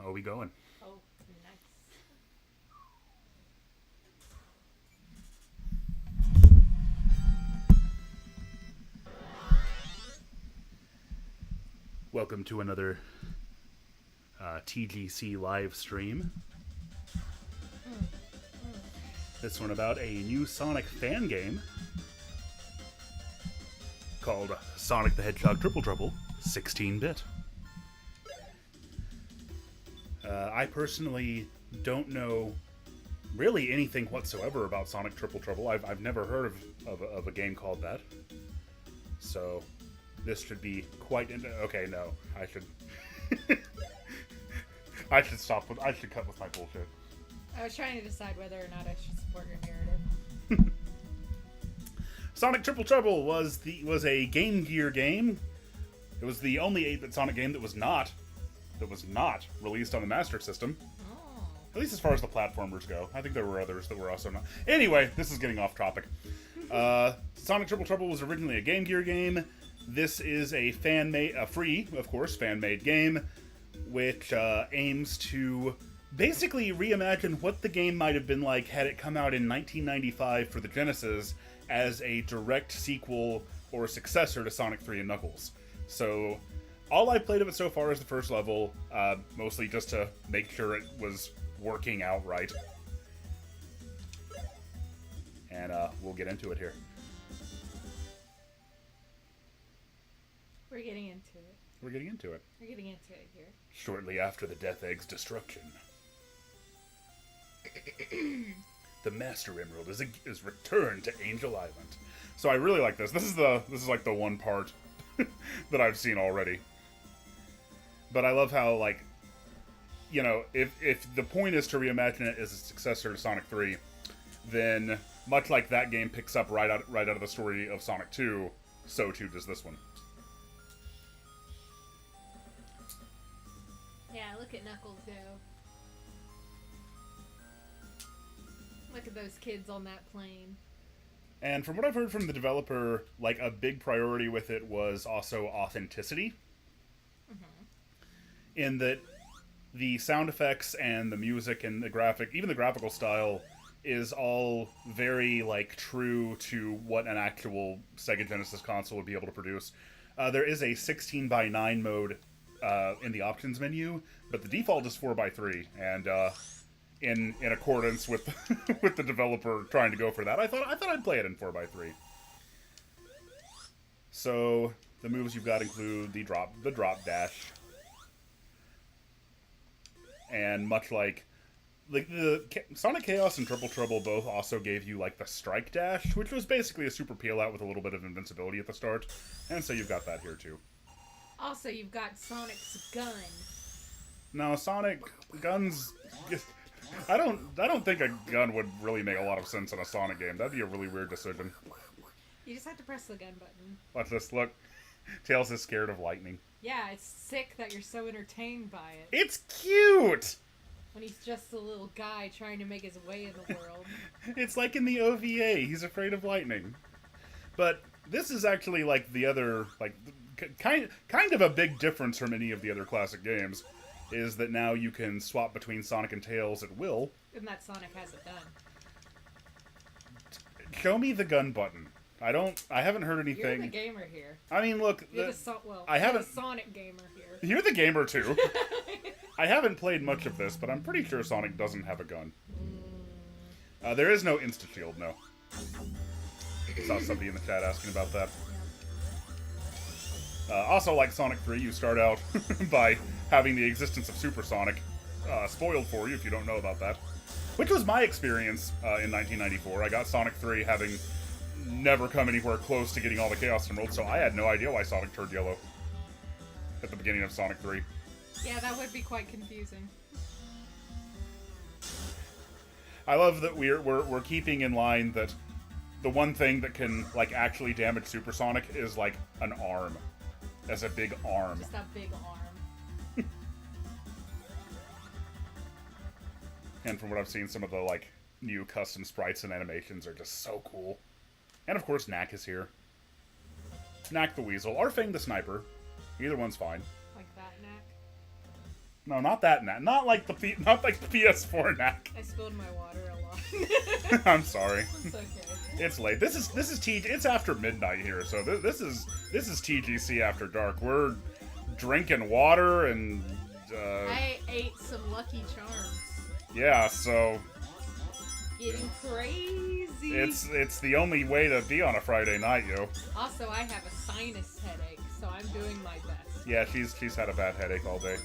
Are we going? Oh, nice. Welcome to another TGC live stream. This one about a new Sonic fan game called Sonic the Hedgehog Triple Trouble 16-bit. I personally don't know really anything whatsoever about Sonic Triple Trouble. I've never heard of a game called that. So this should be quite... Okay, no. I should... I should cut with my bullshit. I was trying to decide whether or not I should support your narrative. Sonic Triple Trouble was a Game Gear game. It was the only 8-bit Sonic game that was not released on the Master System. Oh. At least as far as the platformers go. I think there were others that were also not. Anyway, this is getting off topic. Sonic Triple Trouble was originally a Game Gear game. This is a free, of course, fan-made game, which aims to basically reimagine what the game might have been like had it come out in 1995 for the Genesis as a direct sequel or successor to Sonic 3 and Knuckles. So, all I played of it so far is the first level, mostly just to make sure it was working out right. And we'll get into it here. We're getting into it. We're getting into it. We're getting into it here. Shortly after the Death Egg's destruction, the Master Emerald is returned to Angel Island. So I really like this. This is like the one part that I've seen already. But I love how, like, you know, if the point is to reimagine it as a successor to Sonic 3, then much like that game picks up right out of the story of Sonic 2, so too does this one. Yeah, look at Knuckles go. Look at those kids on that plane. And from what I've heard from the developer, like, a big priority with it was also authenticity. Mm-hmm. In that the sound effects and the music and even the graphical style is all very, like, true to what an actual Sega Genesis console would be able to produce. There is a 16:9 mode in the options menu, but the default is 4:3, and in accordance with with the developer trying to go for that, I thought I'd play it in 4:3. So the moves you've got include the drop dash, and much like the Sonic Chaos and Triple Trouble both also gave you like the strike dash, which was basically a super peel out with a little bit of invincibility at the start, and so you've got that here too. Also, you've got Sonic's gun. Now, Sonic guns. I don't think a gun would really make a lot of sense in a Sonic game. That'd be a really weird decision. You just have to press the gun button. Watch this. Look, Tails is scared of lightning. Yeah, it's sick that you're so entertained by it. It's cute. When he's just a little guy trying to make his way in the world. It's like in the OVA. He's afraid of lightning. But this is actually like the other, like, kind of a big difference from any of the other classic games, is that now you can swap between Sonic and Tails at will. And that Sonic has a gun. Show me the gun button. I haven't heard anything. You're the gamer here. I mean, look, You're the Sonic gamer here. You're the gamer too. I haven't played much of this, but I'm pretty sure Sonic doesn't have a gun. There is no insta-shield, no. I saw somebody in the chat asking about that. Also, like Sonic 3, you start out by having the existence of Super Sonic spoiled for you if you don't know about that. Which was my experience in 1994. I got Sonic 3 having never come anywhere close to getting all the Chaos Emeralds, so I had no idea why Sonic turned yellow at the beginning of Sonic 3. Yeah, that would be quite confusing. I love that we're keeping in line that the one thing that can, like, actually damage Super Sonic is, like, an arm. As a big arm. Just a big arm. And from what I've seen, some of the, like, new custom sprites and animations are just so cool. And of course, Knack is here. Knack the Weasel, or Fang the Sniper. Either one's fine. Like that, Knack. No, not that knack. Not like the PS4 knack. I spilled my water a lot. I'm sorry. It's okay. It's late. This is TG. It's after midnight here, so this is TGC after dark. We're drinking water and. I ate some Lucky Charms. Yeah, so. Getting crazy. It's the only way to be on a Friday night, yo. Also, I have a sinus headache, so I'm doing my best. Yeah, she's had a bad headache all day.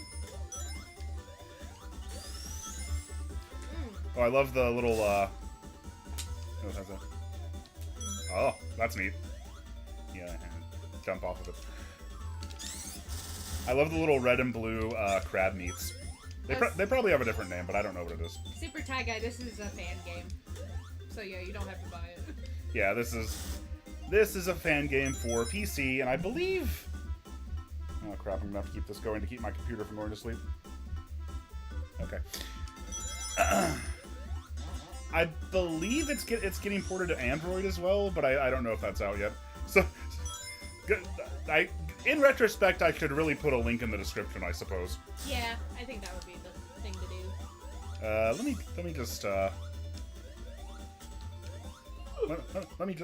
Oh, I love the little Oh, that's neat. Yeah, jump off of it. I love the little red and blue crab meats. They probably have a different name, but I don't know what it is. Super Tie Guy, this is a fan game. So yeah, you don't have to buy it. Yeah, this is a fan game for PC, and I believe... Oh crap, I'm gonna have to keep this going to keep my computer from going to sleep. Okay. I believe it's getting ported to Android as well, but I don't know if that's out yet. So, in retrospect, I should really put a link in the description, I suppose. Yeah, I think that would be the thing to do. Let me just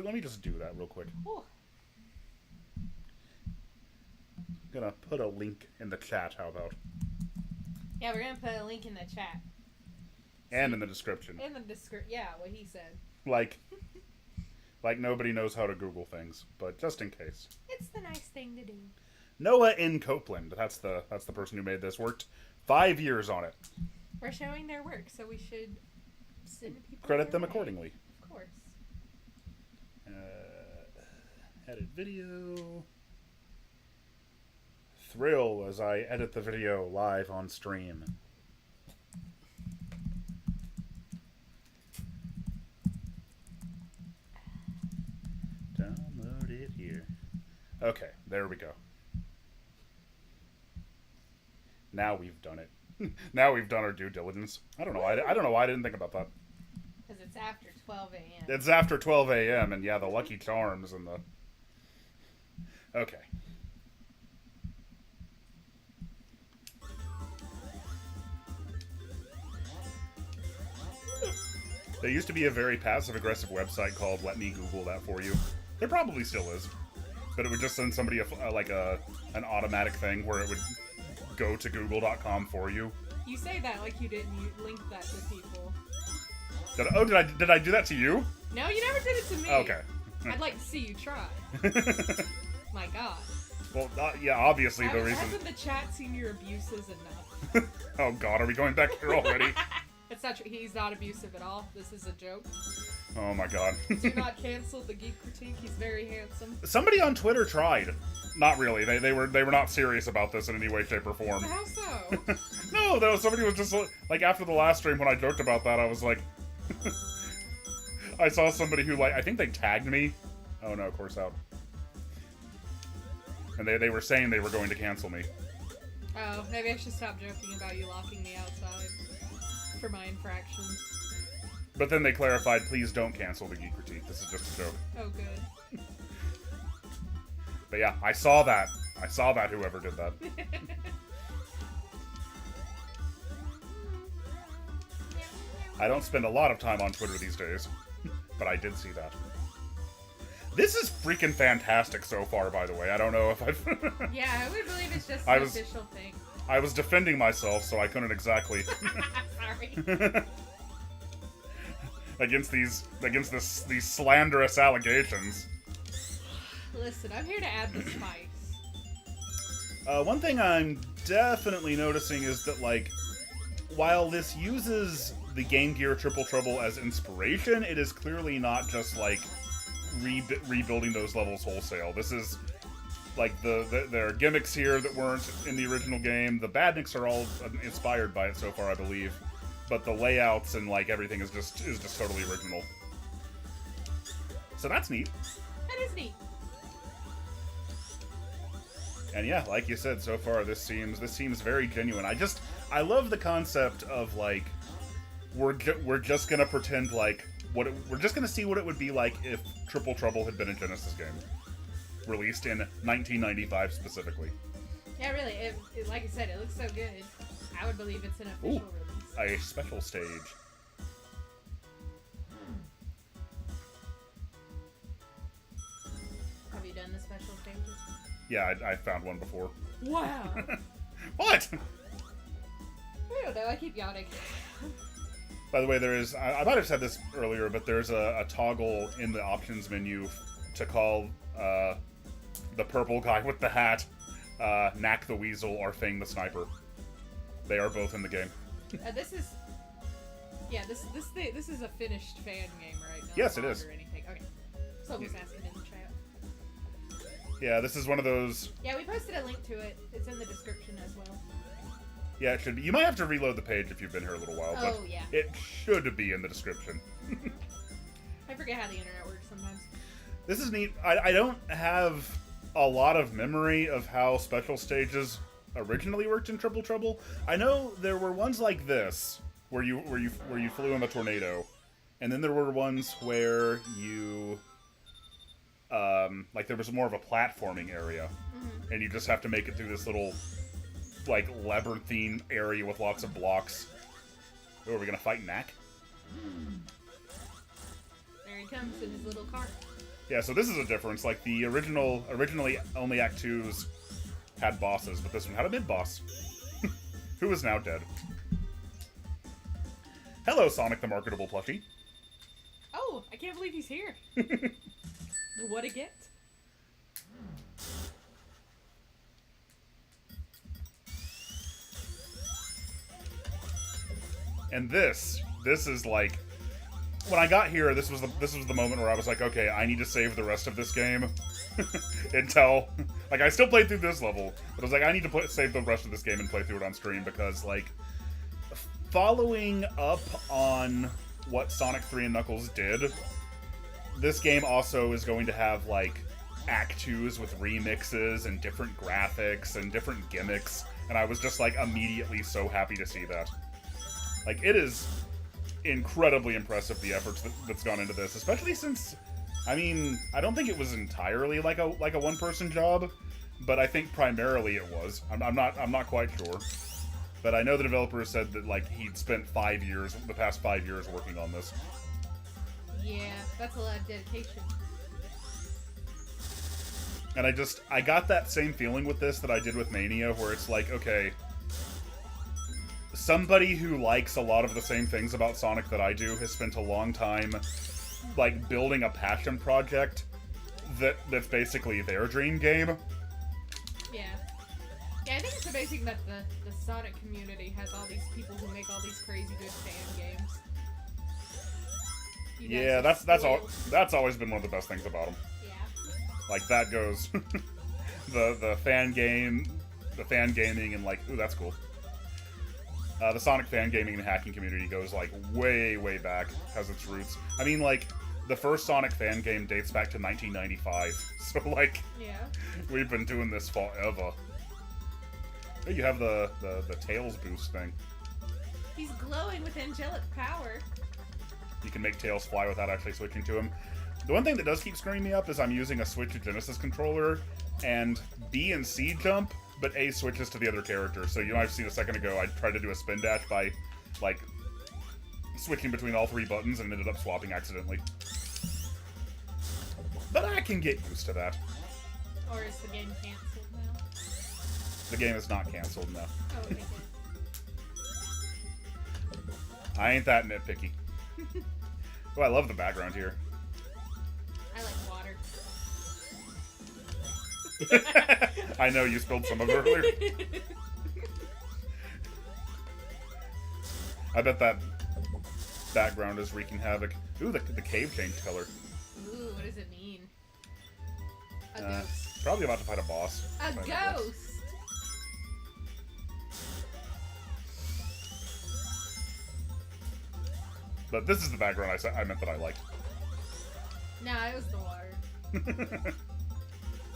let me just do that real quick. Oh. Gonna put a link in the chat. How about? Yeah, we're gonna put a link in the chat. And in the description. In the yeah, what he said. Like nobody knows how to Google things, but just in case. It's the nice thing to do. Noah in Copeland, that's the person who made this, worked 5 years on it. We're showing their work, so we should send people Credit them way. accordingly. Of course. Edit video. Thrill as I edit the video live on stream. Download it here. Okay, there we go. Now we've done it. Now we've done our due diligence. I don't know. I don't know why I didn't think about that. Because it's after 12 a.m. It's after 12 a.m. and yeah, the Lucky Charms and the. Okay. There used to be a very passive-aggressive website called Let Me Google That For You. There probably still is. But it would just send somebody an automatic thing where it would go to google.com for you. You say that like you didn't link that to people. Did I do that to you? No, you never did it to me. Okay. I'd like to see you try. My God. Well, yeah, obviously the reason... Hasn't the chat seen your abuses enough? Oh God, are we going back here already? It's not true. He's not abusive at all. This is a joke. Oh my God. Do not cancel the Geek Critique. He's very handsome. Somebody on Twitter tried. Not really. They were not serious about this in any way, shape, or form. How so? No, though, somebody was just like after the last stream when I joked about that, I was like, I saw somebody who I think they tagged me. Oh no, course out. And they were saying they were going to cancel me. Oh, maybe I should stop joking about you locking me outside for my infractions. But then they clarified, please don't cancel the Geek Critique. This is just a joke. Oh, good. But yeah, I saw that. Whoever did that. I don't spend a lot of time on Twitter these days, but I did see that. This is freaking fantastic so far, by the way. I don't know if I've... Yeah, I would believe it's just an official thing. I was defending myself, so I couldn't exactly... Sorry. against these slanderous allegations. Listen, I'm here to add the spice. One thing I'm definitely noticing is that, while this uses the Game Gear Triple Trouble as inspiration, it is clearly not just, rebuilding those levels wholesale. This is, there are gimmicks here that weren't in the original game. The badniks are all inspired by it so far, I believe. But the layouts and, everything is just totally original. So that's neat. That is neat. And yeah, like you said, so far this seems very genuine. I love the concept of we're just gonna pretend we're just gonna see what it would be like if Triple Trouble had been a Genesis game, released in 1995 specifically. Yeah, really. Like I said, it looks so good. I would believe it's an official release. A special stage. Have you done the special stages? Yeah, I found one before. Wow. What? I don't know, I keep yawning. By the way, there is, I might have said this earlier, but there's a toggle in the options menu to call the purple guy with the hat Knack the Weasel or Fang the Sniper. They are both in the game. This is... Yeah, this is a finished fan game, right? No Yes, it mod is. Or anything. Okay. Someone's asking in the chat. Yeah, this is one of those... Yeah, we posted a link to it. It's in the description as well. Yeah, it should be. You might have to reload the page if you've been here a little while, but Oh, yeah. it should be in the description. I forget how the internet works sometimes. This is neat. I don't have a lot of memory of how special stages originally worked in Triple Trouble. I know there were ones like this where you flew in a tornado, and then there were ones where you like there was more of a platforming area, and you just have to make it through this little like labyrinthine area with lots of blocks. Oh, are we gonna fight Knack? There he comes in his little car. Yeah, so this is a difference. Like the originally only Act 2s had bosses, but this one had a mid-boss, who is now dead. Hello, Sonic the Marketable Plushie. Oh, I can't believe he's here. What a get. And this is like, when I got here, this was the moment where I was like, okay, I need to save the rest of this game until, like, I still played through this level, but I was like, I need to save the rest of this game and play through it on stream, because, like, following up on what Sonic 3 and Knuckles did, this game also is going to have, like, Act 2s with remixes and different graphics and different gimmicks, and I was just, like, immediately so happy to see that. Like, it is incredibly impressive, the efforts that's gone into this, especially since, I mean, I don't think it was entirely like a one-person job, but I think primarily it was. I'm not quite sure, but I know the developer said that like he'd spent the past 5 years working on this. Yeah, that's a lot of dedication. And I got that same feeling with this that I did with Mania, where it's like, okay, somebody who likes a lot of the same things about Sonic that I do has spent a long time, like, building a passion project that's basically their dream game. Yeah. Yeah, I think it's amazing that the Sonic community has all these people who make all these crazy good fan games. Yeah, that's always been one of the best things about them. Yeah. Like, that goes... the fan gaming and, like, ooh, that's cool. The Sonic fan gaming and hacking community goes, like, way, way back, has its roots. I mean, like, the first Sonic fan game dates back to 1995, so, like, yeah, we've been doing this forever. Oh, you have the Tails boost thing. he's glowing with angelic power. You can make Tails fly without actually switching to him. The one thing that does keep screwing me up is I'm using a Switch Genesis controller, and B and C jump, but A switches to the other character. So, you know, I've seen a second ago, I tried to do a spin dash by, like, switching between all 3 buttons and ended up swapping accidentally. But I can get used to that. Or is the game canceled now? The game is not canceled, no. Oh, okay, I ain't that nitpicky. Oh, I love the background here. I like water. I know you spilled some of it earlier. I bet that background is wreaking havoc. Ooh, the cave changed color. Ooh, what does it mean? A ghost. Probably about to fight a boss. A ghost! But this is the background I meant that I liked. Nah, it was the water.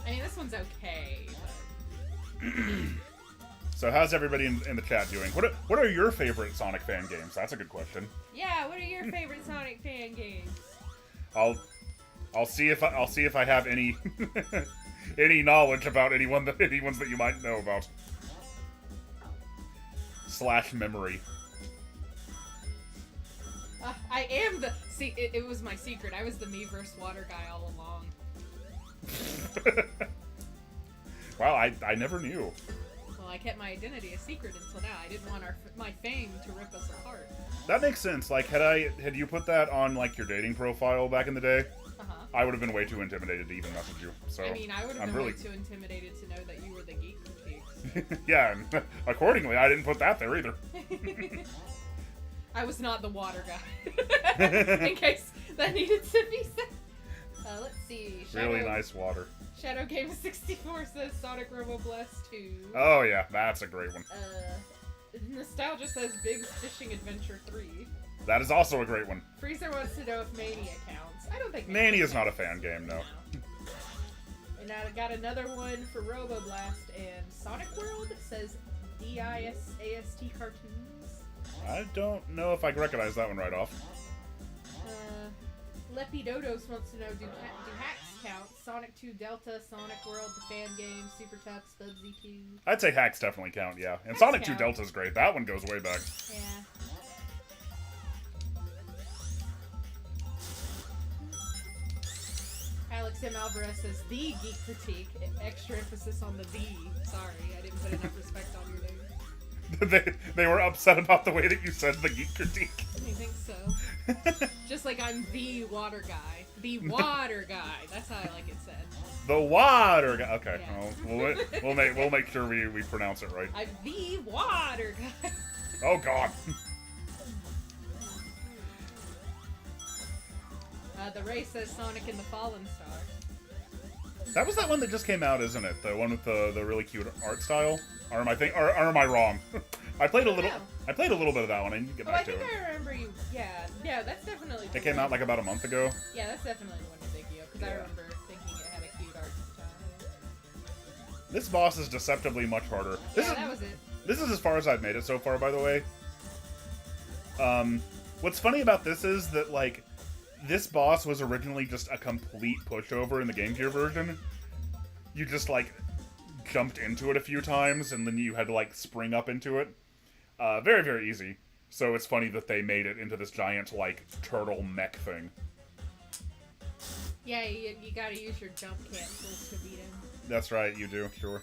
I mean, this one's okay, but... So how's everybody in the chat doing? What are your favorite Sonic fan games? That's a good question. Yeah, what are your favorite Sonic fan games? I'll see if I have any any knowledge about any ones that you might know about. / memory. I am the... See, it was my secret. I was the me versus water guy all along. Wow, I never knew. Well, I kept my identity a secret until now. I didn't want my fame to rip us apart. That makes sense. Like, had you put that on, like, your dating profile back in the day, I would have been way too intimidated to even message you. So I mean, I would have been way too intimidated to know that you were the Geek critiques. Yeah, and accordingly, I didn't put that there either. I was not the water guy. In case that needed to be said. Let's see. Really nice water. Shadow Game 64 says Sonic Robo Blast 2. Oh yeah, that's a great one. Nostalgia says Big's Fishing Adventure 3. That is also a great one. Freezer wants to know if Mania counts. I don't think Mania's not a fan game, no. And I got another one for Robo Blast, and Sonic World says DISAST cartoons. I don't know if I can recognize that one right off. Lepidodos wants to know, do hacks count? Sonic 2 Delta, Sonic World, the fan game, Super Tux, Bubsy 2. I'd say hacks definitely count, yeah. And Hacks Sonic 2 count. Delta's great. That one goes way back. Yeah. Alex M. Alvarez says, the Geek Critique. Extra emphasis on the "the." Sorry, I didn't put enough respect on your name. They were upset about the way that you said the Geek Critique. I think so. Just like I'm the water guy. The water guy. That's how I like it said. The water guy. Okay, Yeah. well, we'll make sure we pronounce it right. I'm the water guy. Oh God. The Ray says Sonic and the Fallen Star. That was that one that just came out, isn't it? The one with the really cute art style. Or am I wrong? I played a little. know. I played a little bit of that one. I need to get back to it. I think I remember you. Yeah, that's definitely. It came out like about a month ago. Yeah, that's definitely the one you're thinking of, because I Yeah. remember thinking it had a cute art style. This boss is deceptively much harder. Yeah, that was it. This is as far as I've made it so far, by the way. What's funny about this is that, like, this boss was originally just a complete pushover in the Game Gear version. You just, like, jumped into it a few times, and then you had to, like, spring up into it. Very, very easy. So it's funny that they made it into this giant, like, turtle mech thing. Yeah, you gotta use your jump cancels to beat him. That's right, you do, sure.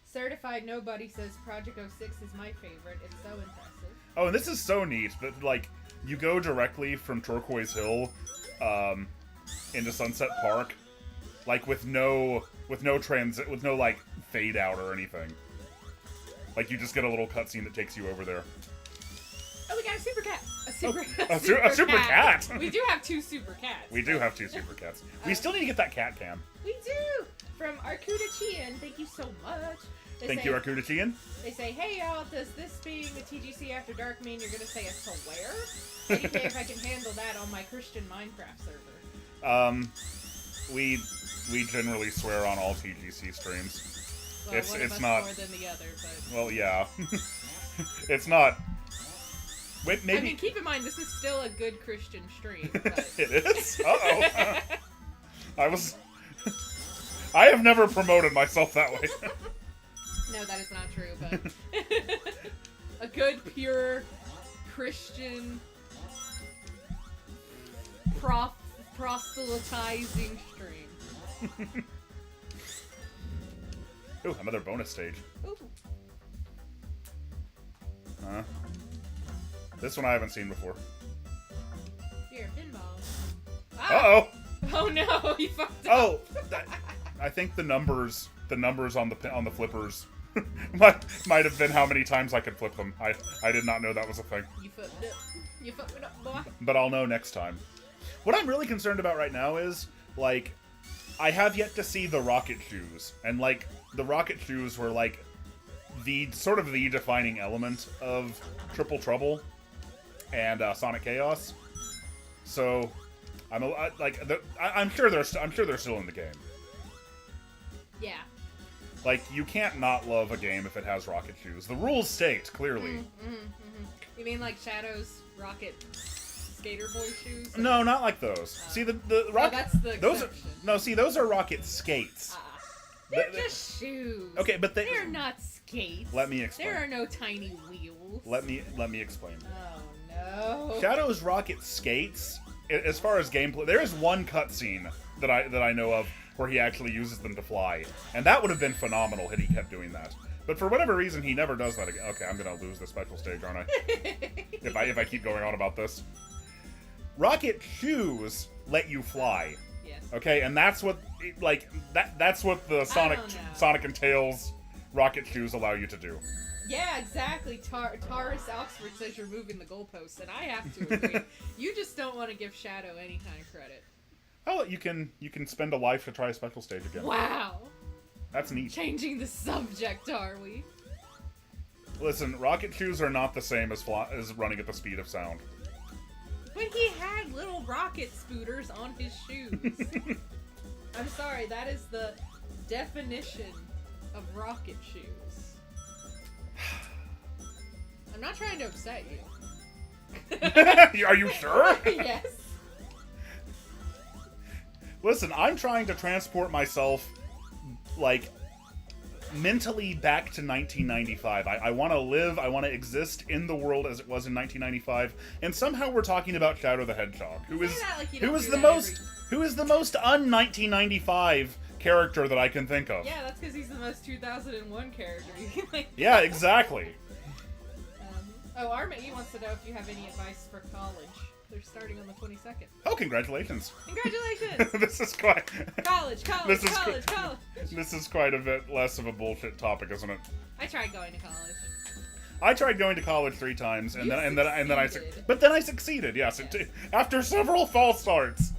Certified Nobody says Project 06 is my favorite. It's so impressive. Oh, and this is so neat that, like, you go directly from Turquoise Hill into Sunset Park, like, with no like fade out or anything. Like, you just get a little cutscene that takes you over there. Oh, we got a super cat. A super cat. We do have 2 super cats. We do have 2 super cats. We still need to get that cat cam. We do. From Arcuda Chian, thank you so much. Thank you, Arcuda Chian. They say, hey y'all, does this being a TGC After Dark mean you're gonna say a swear? ADK if I can handle that on my Christian Minecraft server. We generally swear on all TGC streams. Well, one of us not more than the other, but... Well, yeah. It's not... Wait, maybe... I mean, keep in mind, this is still a good Christian stream, but... It is? Uh-oh. I have never promoted myself that way. No, that is not true, but... a good, pure, Christian... proselytizing stream. Ooh, another bonus stage. Ooh. Huh? This one I haven't seen before. Here, pinball. Uh-oh! Oh no, you fucked up. Oh! I think the numbers on the flippers might have been how many times I could flip them. I did not know that was a thing. You fucked up. You fucked it up, boy. But I'll know next time. What I'm really concerned about right now is, like, I have yet to see the rocket shoes. And, like, the rocket shoes were, like, the sort of the defining element of Triple Trouble and Sonic Chaos. So, I'm sure they're still in the game. Yeah. Like, you can't not love a game if it has rocket shoes. The rules state, clearly. You mean like Shadow's rocket skater boy shoes? No, not like those. See, the rocket... that's the those exception. those are rocket skates. They're just shoes. Okay, but they're not skates. Let me explain. There are no tiny wheels. Let me explain. Oh no. Shadow's Rocket skates. As far as gameplay, there is one cutscene that I know of where he actually uses them to fly, and that would have been phenomenal had he kept doing that. But for whatever reason, he never does that again. Okay, I'm gonna lose the special stage, aren't I? if I keep going on about this. Rocket shoes let you fly. Yes. Okay, and that's what that's what the Sonic and Tails rocket shoes allow you to do. Yeah, exactly. Taurus Oxford says you're moving the goalposts, and I have to agree. You just don't want to give Shadow any kind of credit. Oh, you can spend a life to try a special stage again. Wow. That's neat. Changing the subject, are we? Listen, rocket shoes are not the same as running at the speed of sound. But he had little rocket spooters on his shoes. I'm sorry, that is the definition of rocket shoes. I'm not trying to upset you. Are you sure? Yes. Listen, I'm trying to transport myself, like, mentally back to 1995. I want to live, I want to exist in the world as it was in 1995, and somehow we're talking about Shadow the Hedgehog, who is the most un-1995 character that I can think of. Yeah, that's because he's the most 2001 character. Yeah, exactly. Arma E wants to know if you have any advice for college. They're starting on the 22nd. Oh, congratulations! Congratulations! This is quite... College. This is quite a bit less of a bullshit topic, isn't it? I tried going to college. I tried going to college 3 times, and then I succeeded. Yes, yes. After several false starts.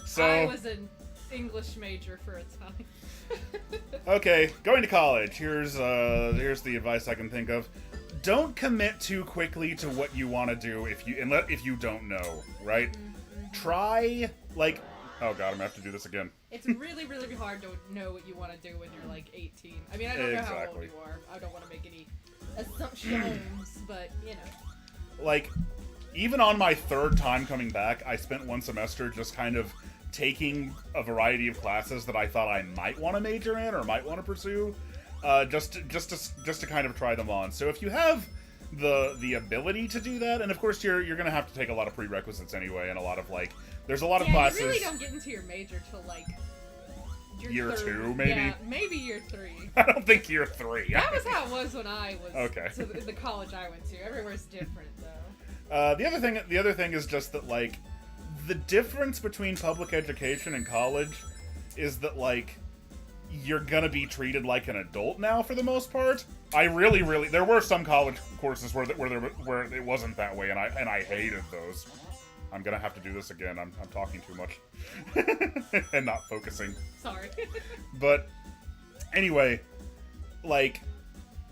So I was an English major for a time. Okay, going to college. Here's the advice I can think of. Don't commit too quickly to what you want to do if you don't know, right? Mm-hmm. Try, like... Oh god, I'm gonna have to do this again. It's really, really hard to know what you want to do when you're, like, 18. I mean, I don't know how old you are. I don't want to make any assumptions, but, you know. Like, even on my 3rd time coming back, I spent 1 semester just kind of taking a variety of classes that I thought I might want to major in or might want to pursue. Just to kind of try them on. So if you have the ability to do that, and of course you're gonna have to take a lot of prerequisites anyway, and a lot of there's a lot of classes. You really don't get into your major till like year 2, maybe. Yeah, maybe year 3. I don't think year 3. That was how it was when I was. Okay. So the college I went to, everywhere's different though. The other thing is just that the difference between public education and college is that you're gonna be treated like an adult now for the most part. There were some college courses where it wasn't that way, and I hated those. I'm gonna have to do this again. I'm talking too much and not focusing. Sorry. But anyway,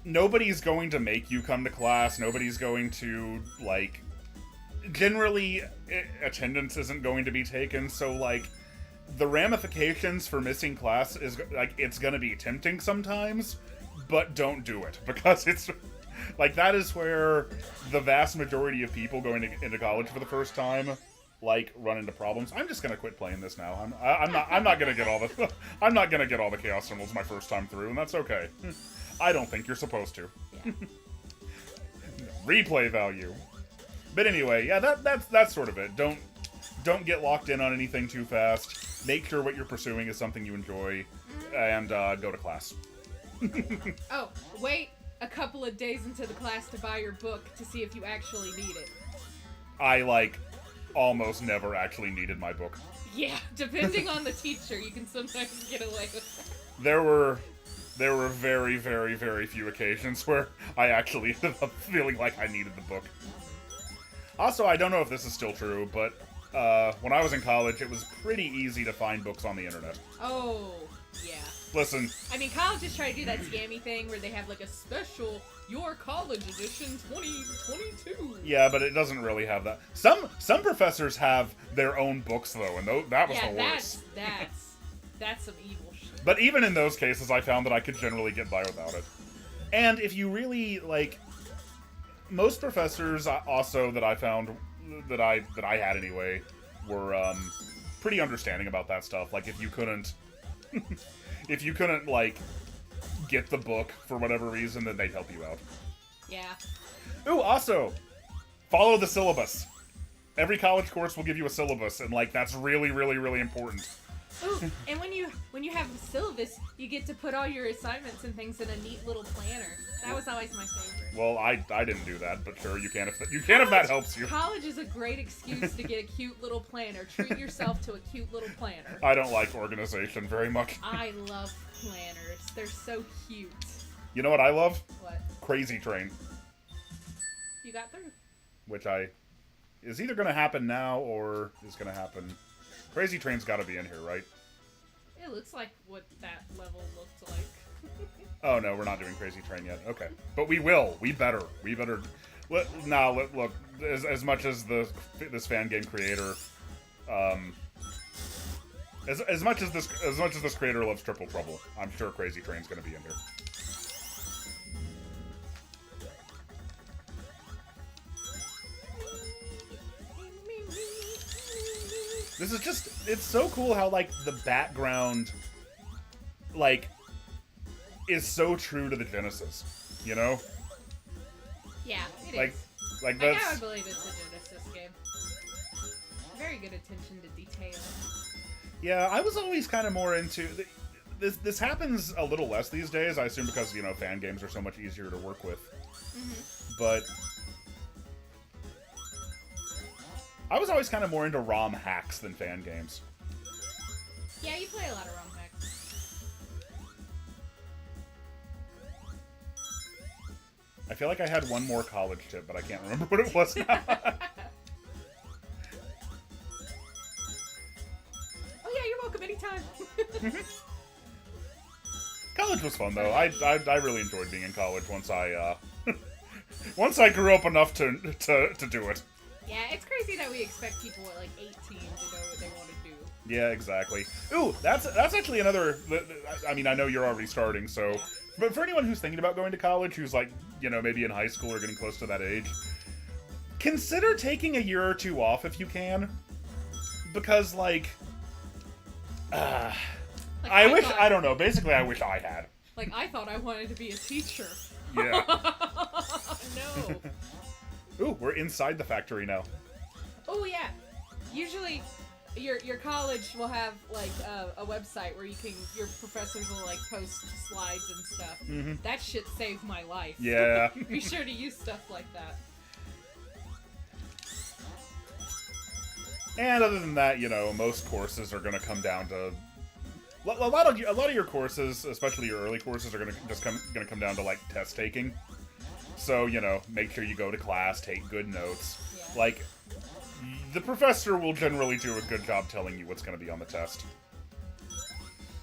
nobody's going to make you come to class. Nobody's going to generally attendance isn't going to be taken. So the ramifications for missing class is it's gonna be tempting sometimes, but don't do it, because it's that is where the vast majority of people going into college for the first time run into problems. I'm just gonna quit playing this now. I'm not gonna get all the I'm not gonna get all the chaos symbols my first time through, and that's okay. I don't think you're supposed to. Yeah. Replay value. But anyway, yeah, that's sort of it. Don't get locked in on anything too fast. Make sure what you're pursuing is something you enjoy, and go to class. Oh, wait a couple of days into the class to buy your book to see if you actually need it. I, almost never actually needed my book. Yeah, depending on the teacher, you can sometimes get away with that. There were very, very, very few occasions where I actually ended up feeling like I needed the book. Also, I don't know if this is still true, but when I was in college, it was pretty easy to find books on the internet. Oh, yeah. Listen. I mean, colleges try to do that scammy thing where they have a special Your College Edition 2022. Yeah, but it doesn't really have that. Some professors have their own books though, and that was the worst. That's some evil shit. But even in those cases, I found that I could generally get by without it. And if you really most professors also that I found that I had anyway were pretty understanding about that stuff. If you couldn't If you couldn't, like, get the book for whatever reason, then they'd help you out. Yeah. Ooh, also, follow the syllabus. Every college course will give you a syllabus, and, like, that's really, really, really important. Ooh, and when you have the syllabus, you get to put all your assignments and things in a neat little planner. That was always my favorite. Well, I didn't do that, but sure, you can if that helps you. College is a great excuse to get a cute little planner. Treat yourself to a cute little planner. I don't like organization very much. I love planners. They're so cute. You know what I love? What? Crazy Train. You got through. Which is either going to happen now or is going to happen. Crazy Train's got to be in here, right? It looks like what that level looked like. Oh no, we're not doing Crazy Train yet. Okay, but we will. We better. Look, as much as this fan game creator, as much as this creator loves Triple Trouble, I'm sure Crazy Train's going to be in here. This is just, it's so cool how, like, the background, like, is so true to the Genesis, you know? Yeah, it like, is. Like, I that's... would believe it's a Genesis game. Very good attention to detail. Yeah, I was always kind of more into... This happens a little less these days, I assume because, you know, fan games are so much easier to work with. Mm-hmm. But... I was always kind of more into ROM hacks than fan games. Yeah, you play a lot of ROM hacks. I feel like I had one more college tip, but I can't remember what it was now. Oh yeah, you're welcome anytime. College was fun though. I really enjoyed being in college once I once I grew up enough to do it. Yeah, it's crazy that we expect people at like 18 to know what they want to do. Yeah, exactly. Ooh, that's actually another. I mean, I know you're already starting, so. Yeah. But for anyone who's thinking about going to college, who's like, you know, maybe in high school or getting close to that age, consider taking a year or two off if you can, because like, I don't know. Basically, I wish I had. Like, I thought I wanted to be a teacher. Yeah. No. Ooh, we're inside the factory now. Oh yeah. Usually, your college will have like a website where your professors will like post slides and stuff. Mm-hmm. That shit saved my life. Yeah. Be sure to use stuff like that. And other than that, you know, most courses are going to come down to a lot of your courses, especially your early courses, are going to come down to like test taking. So, you know, make sure you go to class, take good notes. Yeah. Like, the professor will generally do a good job telling you what's going to be on the test.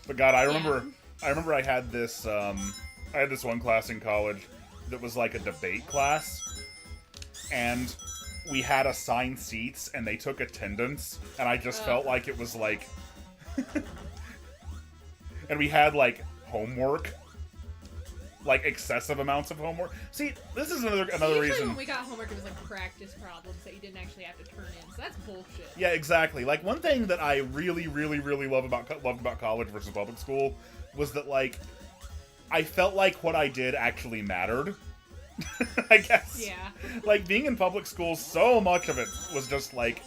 But God, I remember I had this one class in college that was like a debate class, and we had assigned seats, and they took attendance, and I just felt like it was like, and we had like homework. Like, excessive amounts of homework. See, this is another reason. When we got homework, it was like practice problems that you didn't actually have to turn in. So that's bullshit. Yeah, exactly. Like, one thing that I really, really, really loved about college versus public school was that, like, I felt like what I did actually mattered. I guess. Yeah. Like, being in public school, so much of it was just, like,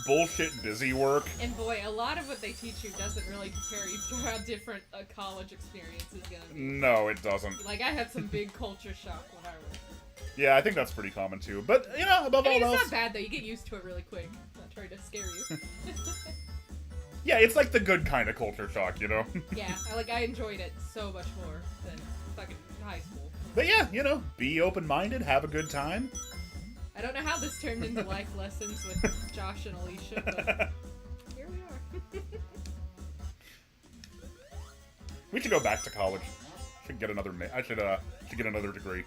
bullshit busy work. And boy, a lot of what they teach you doesn't really prepare you for how different a college experience is going to be. No, it doesn't. Like, I had some big culture shock when I went. Yeah, I think that's pretty common too. But, you know, above all else... it's not bad though, you get used to it really quick. I'm not trying to scare you. Yeah, it's like the good kind of culture shock, you know? Yeah, I enjoyed it so much more than fucking high school. But yeah, you know, be open-minded, have a good time. I don't know how this turned into life lessons with Josh and Alicia, but here we are. We should go back to college. I should get another degree.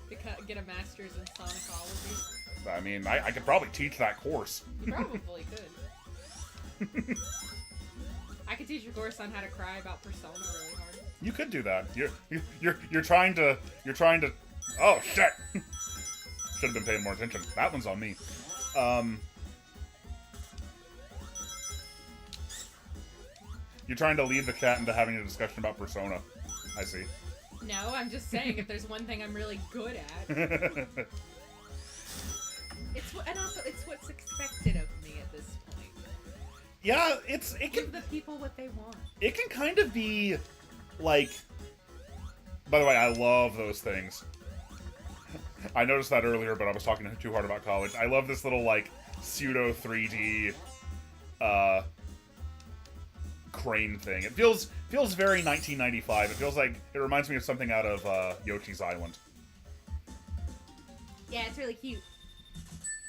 Get a master's in sonicology. I mean, I could probably teach that course. You probably could. I could teach a course on how to cry about Persona really hard. You could do that. You're trying to. Oh shit! Should have been paying more attention. That one's on me. You're trying to lead the chat into having a discussion about Persona. I see. No, I'm just saying if there's one thing I'm really good at, it's what's expected of me at this point. Yeah, it can Give the people what they want. It can kind of be like. By the way, I love those things. I noticed that earlier, but I was talking too hard about college. I love this little like pseudo 3D crane thing. It feels very 1995. It feels like it reminds me of something out of Yoshi's Island. Yeah, it's really cute.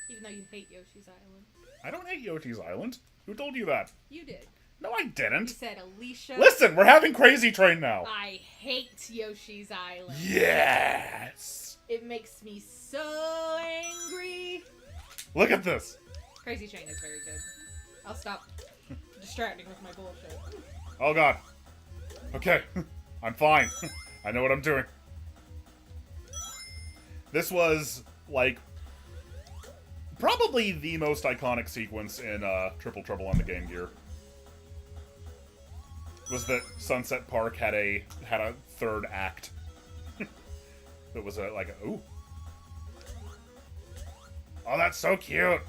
Even though you hate Yoshi's Island. I don't hate Yoshi's Island. Who told you that? You did. No, I You didn't. said Alicia. Listen, we're having Crazy Train now. I hate Yoshi's Island. Yes. It makes me so angry. Look at this. Crazy Train is very good. I'll stop distracting with my bullshit. Oh god. Okay. I'm fine. I know what I'm doing. This was, like, probably the most iconic sequence in Triple Trouble on the Game Gear. Was that Sunset Park had a third act. That was ooh. Oh, that's so cute.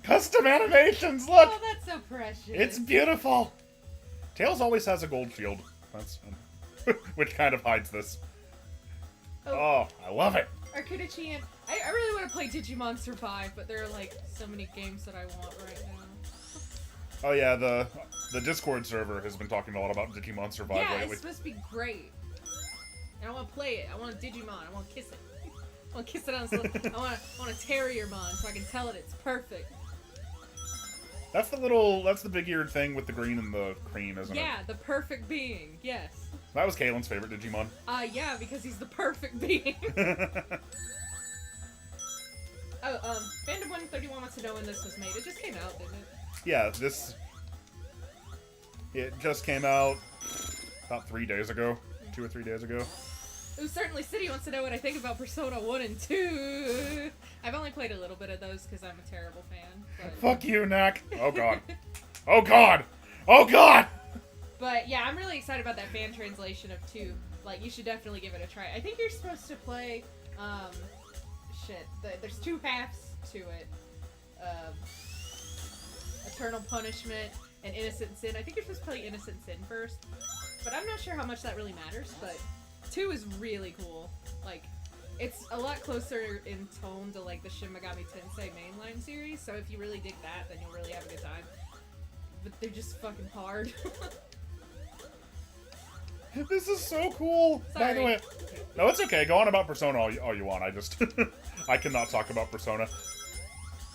Custom animations, look! Oh, that's so precious. It's beautiful. Tails always has a gold shield. That's which kind of hides this. Oh, I love it. Arkudichi, I really want to play Digimon Survive, but there are like so many games that I want right now. Oh yeah, the Discord server has been talking a lot about Digimon Survive Yeah, lately. it's supposed to be great. And I want to play it. I want a Digimon. I want to kiss it. I want to kiss it on its I want a Terriermon so I can tell it it's perfect. That's the big-eared thing with the green and the cream, isn't it? Yeah, the perfect being. Yes. That was Kaylin's favorite Digimon. Yeah, because he's the perfect being. Fandom 131 wants to know when this was made. It just came out, didn't it? Yeah, it just came out about 3 days ago. 2 or 3 days ago. Ooh, Certainly City wants to know what I think about Persona 1 and 2. I've only played a little bit of those because I'm a terrible fan. But... Fuck you, Knack. Oh god. Oh god. Oh god! But yeah, I'm really excited about that fan translation of 2. Like, you should definitely give it a try. I think you're supposed to play, there's 2 halves to it. Eternal Punishment and Innocent Sin. I think you're supposed to play Innocent Sin first. But I'm not sure how much that really matters, but 2 is really cool. Like, it's a lot closer in tone to, like, the Shin Megami Tensei mainline series, so if you really dig that, then you'll really have a good time. But they're just fucking hard. This is so cool. Sorry. By the way, no, it's okay. Go on about Persona all you want. I just I cannot talk about Persona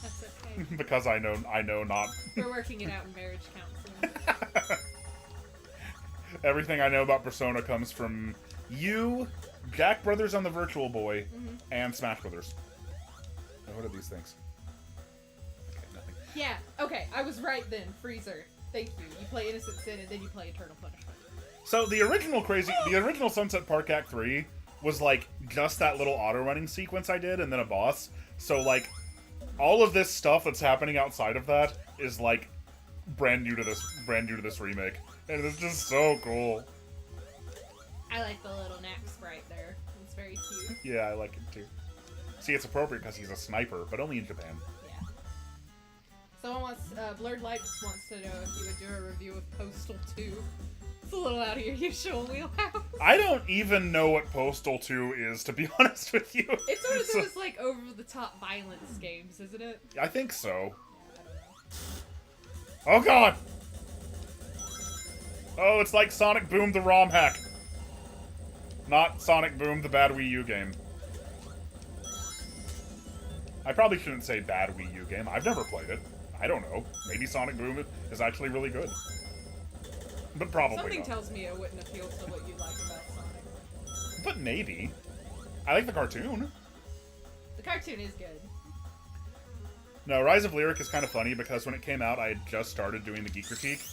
That's okay. because I know not. We're working it out in marriage counseling. Everything I know about Persona comes from you, Jack Brothers on the Virtual Boy, and Smash Brothers. Now, what are these things? Okay, nothing. Yeah, okay, I was right then. Freezer. Thank you. You play Innocent Sin and then you play Eternal Punishment. So the original Sunset Park Act 3 was like just that little auto running sequence I did and then a boss. So like all of this stuff that's happening outside of that is like brand new to this remake. And it's just so cool. I like the little Knack sprite there. It's very cute. Yeah, I like it too. See, it's appropriate because he's a sniper, but only in Japan. Yeah. Someone wants, Blurred Lights wants to know if you would do a review of Postal 2. It's a little out of your usual wheelhouse. I don't even know what Postal 2 is, to be honest with you. It's one of those, like, over-the-top violence games, isn't it? I think so. Yeah, I don't know. Oh god! Oh, it's like Sonic Boom the ROM hack. Not Sonic Boom the bad Wii U game. I probably shouldn't say bad Wii U game. I've never played it. I don't know. Maybe Sonic Boom is actually really good. But probably Something not. tells me it wouldn't appeal to what you like about Sonic. But maybe. I like the cartoon. The cartoon is good. No, Rise of Lyric is kind of funny because when it came out, I had just started doing the Geek Critique,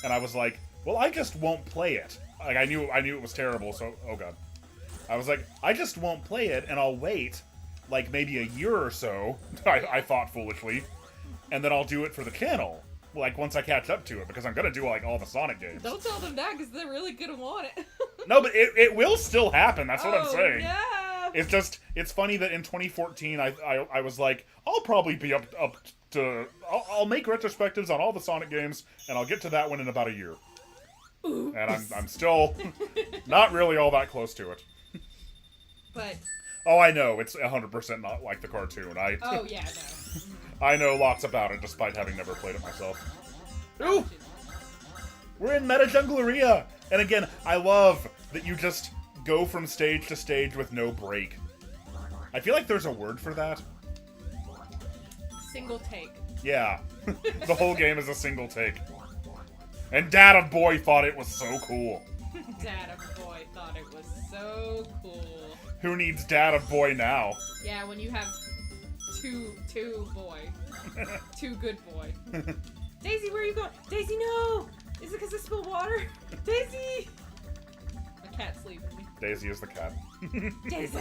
and I was like, well, I just won't play it. Like, I knew it was terrible, so... Oh, God. I was like, I just won't play it, and I'll wait, like, maybe a year or so, I thought foolishly, and then I'll do it for the channel. like once I catch up to it, because I'm gonna do like all the Sonic games. Don't tell them that, because they're really gonna want it. No, but it will still happen. That's what I'm saying. Yeah. It's funny that in 2014 I was like, I'll probably be up to I'll make retrospectives on all the Sonic games, and I'll get to that one in about a year. Oops. And I'm still not really all that close to it. But oh, I know it's 100% not like the cartoon. oh yeah, no. I know lots about it, despite having never played it myself. Ooh, we're in Meta Jungleria, and again, I love that you just go from stage to stage with no break. I feel like there's a word for that. Single take. Yeah, the whole game is a single take. And Data Boy thought it was so cool. Data Boy thought it was so cool. Who needs Data Boy now? Yeah, when you have two boy. Too good boy. Daisy, where are you going? Daisy, no! Is it because I spilled water? Daisy! My cat's leaving me. Daisy is the cat. Daisy!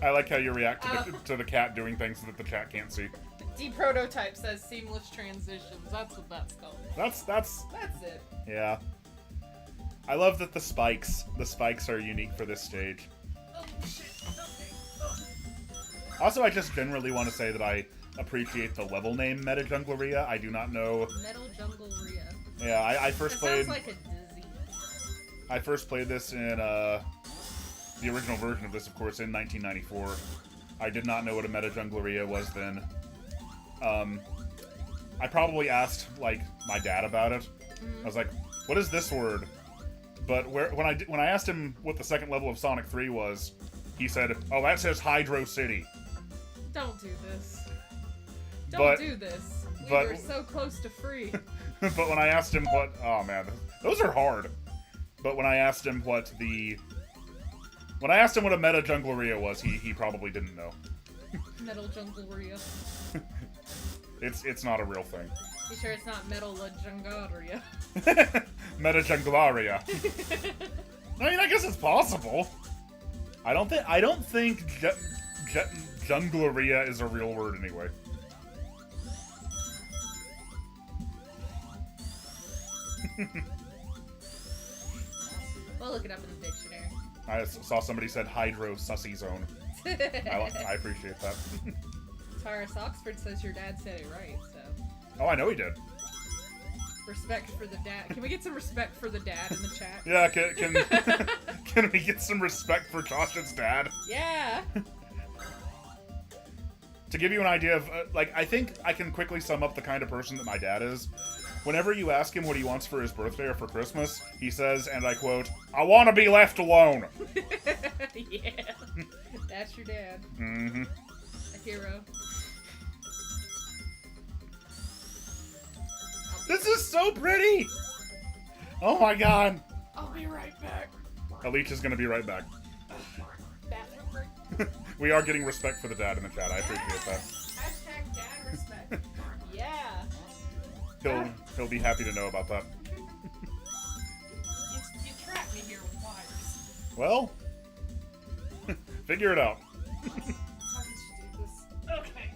I like how you react to the cat doing things that the chat can't see. D-Prototype says seamless transitions. That's what that's called. That's it. Yeah. I love that the spikes are unique for this stage. Oh, shit. Okay. Also, I just generally want to say that I appreciate the level name Meta Jungleria. I do not know. Metal Jungleria. Yeah, I first played. Sounds like a disease. I first played this in the original version of this, of course, in 1994. I did not know what a Meta Jungleria was then. I probably asked like my dad about it. I was like, "What is this word?" But when I asked him what the second level of Sonic 3 was, he said, "Oh, that says Hydro City." Don't do this. Don't do this. We were so close to free. But when I asked him what... Oh, man. Those are hard. But when I asked him what the... When I asked him what a Meta Jungleria was, he probably didn't know. Metal Jungleria. It's not a real thing. You sure it's not Metal La Jungleria? Meta Jungleria. I mean, I guess it's possible. I don't think Jungleria is a real word anyway. We'll look it up in the dictionary. I saw somebody said Hydro Sussy Zone. I appreciate that. Taurus Oxford says your dad said it right, so. Oh, I know he did. Respect for the dad. Can we get some respect for the dad in the chat? Yeah, can we get some respect for Josh's dad? Yeah! To give you an idea of, I think I can quickly sum up the kind of person that my dad is. Whenever you ask him what he wants for his birthday or for Christmas, he says, and I quote, "I want to be left alone." Yeah. That's your dad. Mm-hmm. A hero. This is so pretty! Oh my god! I'll be right back. Alicia is gonna be right back. Bathroom break. We are getting respect for the dad in the chat. I appreciate that. Hashtag dad respect. Yeah. He'll be happy to know about that. You trapped me here with wires. Well, figure it out. How did you do this? Okay.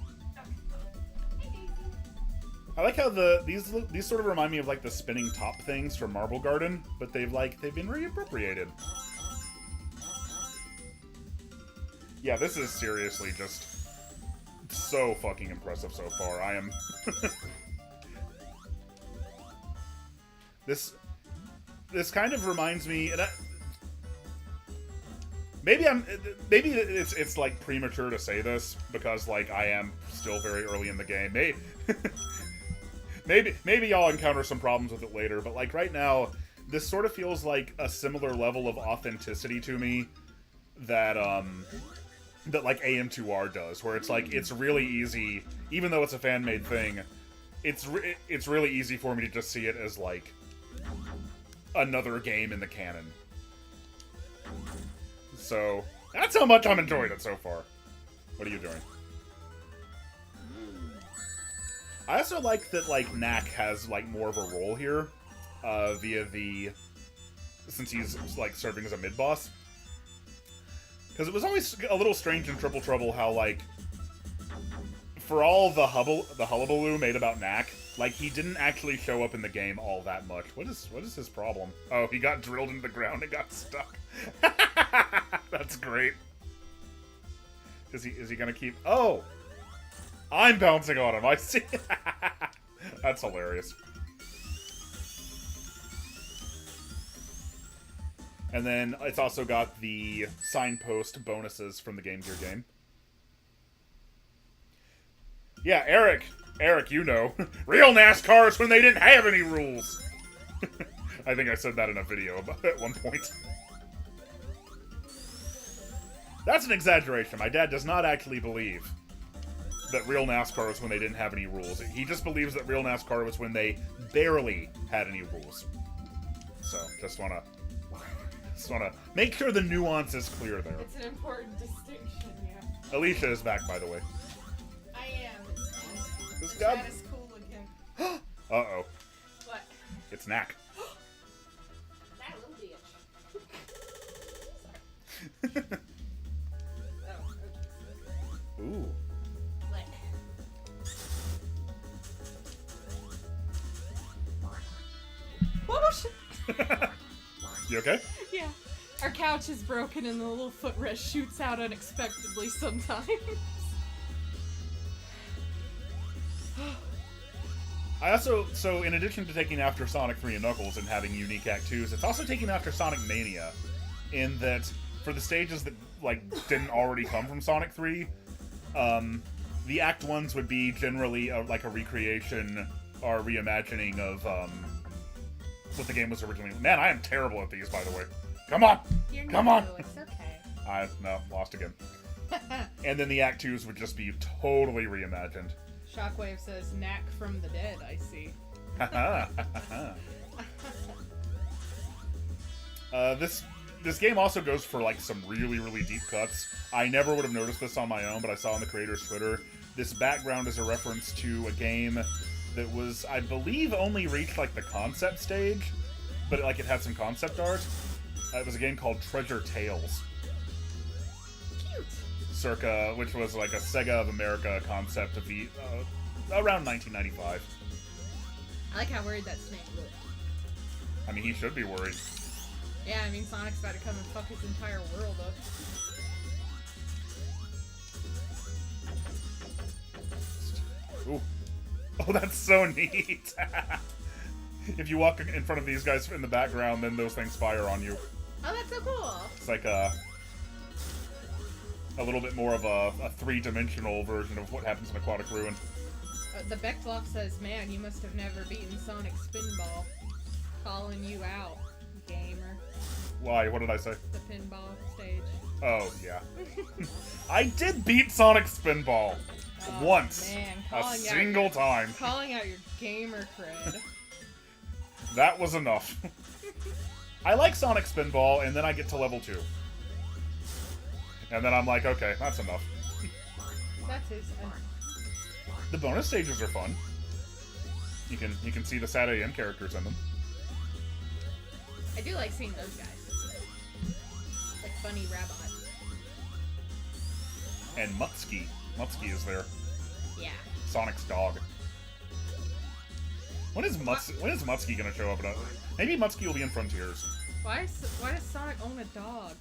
I like how these sort of remind me of like the spinning top things from Marble Garden, but they've been reappropriated. Yeah, this is seriously just so fucking impressive so far. I am. This kind of reminds me, and maybe it's like premature to say this because like I am still very early in the game. Maybe I'll encounter some problems with it later, but like right now, this sort of feels like a similar level of authenticity to me that that like AM2R does, where it's like it's really easy, even though it's a fan-made thing, it's really easy for me to just see it as like another game in the canon. So that's how much I'm enjoying it so far. What are you doing? I also like that like Knack has like more of a role here, since he's like serving as a mid boss. Because it was always a little strange in Triple Trouble how like for all the hullabaloo made about Knack, like, he didn't actually show up in the game all that much. What is his problem? Oh, he got drilled into the ground and got stuck. That's great. Is he gonna keep... Oh! I'm bouncing on him, I see. That's hilarious. And then it's also got the signpost bonuses from the Game Gear game. Yeah, Eric, you know. Real NASCAR is when they didn't have any rules. I think I said that in a video at one point. That's an exaggeration. My dad does not actually believe that real NASCAR was when they didn't have any rules. He just believes that real NASCAR was when they barely had any rules. So, just wanna make sure the nuance is clear there. It's an important distinction, yeah. Alicia is back, by the way. I am. This The guy... chat is cool again. Uh-oh. What? It's Knack. That little bitch. Sorry. Oh, okay. Ooh. What? Oh, shit. You okay? Yeah. Our couch is broken and the little footrest shoots out unexpectedly sometimes. I also, so in addition to taking after Sonic 3 and Knuckles and having unique Act 2s, it's also taking after Sonic Mania, in that for the stages that, like, didn't already come from Sonic 3, the Act 1s would be generally, like, a recreation or reimagining of, what the game was originally. Man, I am terrible at these, by the way. Come on! You're Come new, on! It's okay. No, lost again. And then the Act 2s would just be totally reimagined. Shockwave says, Knack from the dead, I see. This game also goes for, like, some really, really deep cuts. I never would have noticed this on my own, but I saw on the creator's Twitter. This background is a reference to a game that was, I believe, only reached, like, the concept stage, but, like, it had some concept art. It was a game called Treasure Tales. Cute. Circa, which was, like, a Sega of America concept of the, around 1995. I like how worried that snake looked. I mean, he should be worried. Yeah, I mean, Sonic's about to come and fuck his entire world up. Ooh. Oh, that's so neat! If you walk in front of these guys in the background, then those things fire on you. Oh, that's so cool! It's like a little bit more of a three-dimensional version of what happens in Aquatic Ruin. The Bechtloff says, man, you must have never beaten Sonic Spinball. Calling you out, gamer. Why? What did I say? The pinball stage. Oh, yeah. I did beat Sonic Spinball. Oh, Once. Man, A single time. Calling out your gamer cred. That was enough. I like Sonic Spinball, and then I get to level 2. And then I'm like, okay, that's enough. That's his... The bonus stages are fun. You can see the Sad AM characters in them. I do like seeing those guys. Like Bunny Rabbit. And Mutsky. Mutsky is there. Yeah. Sonic's dog. When is Mutsky gonna show up? Maybe Mutsky will be in Frontiers. Why does Sonic own a dog?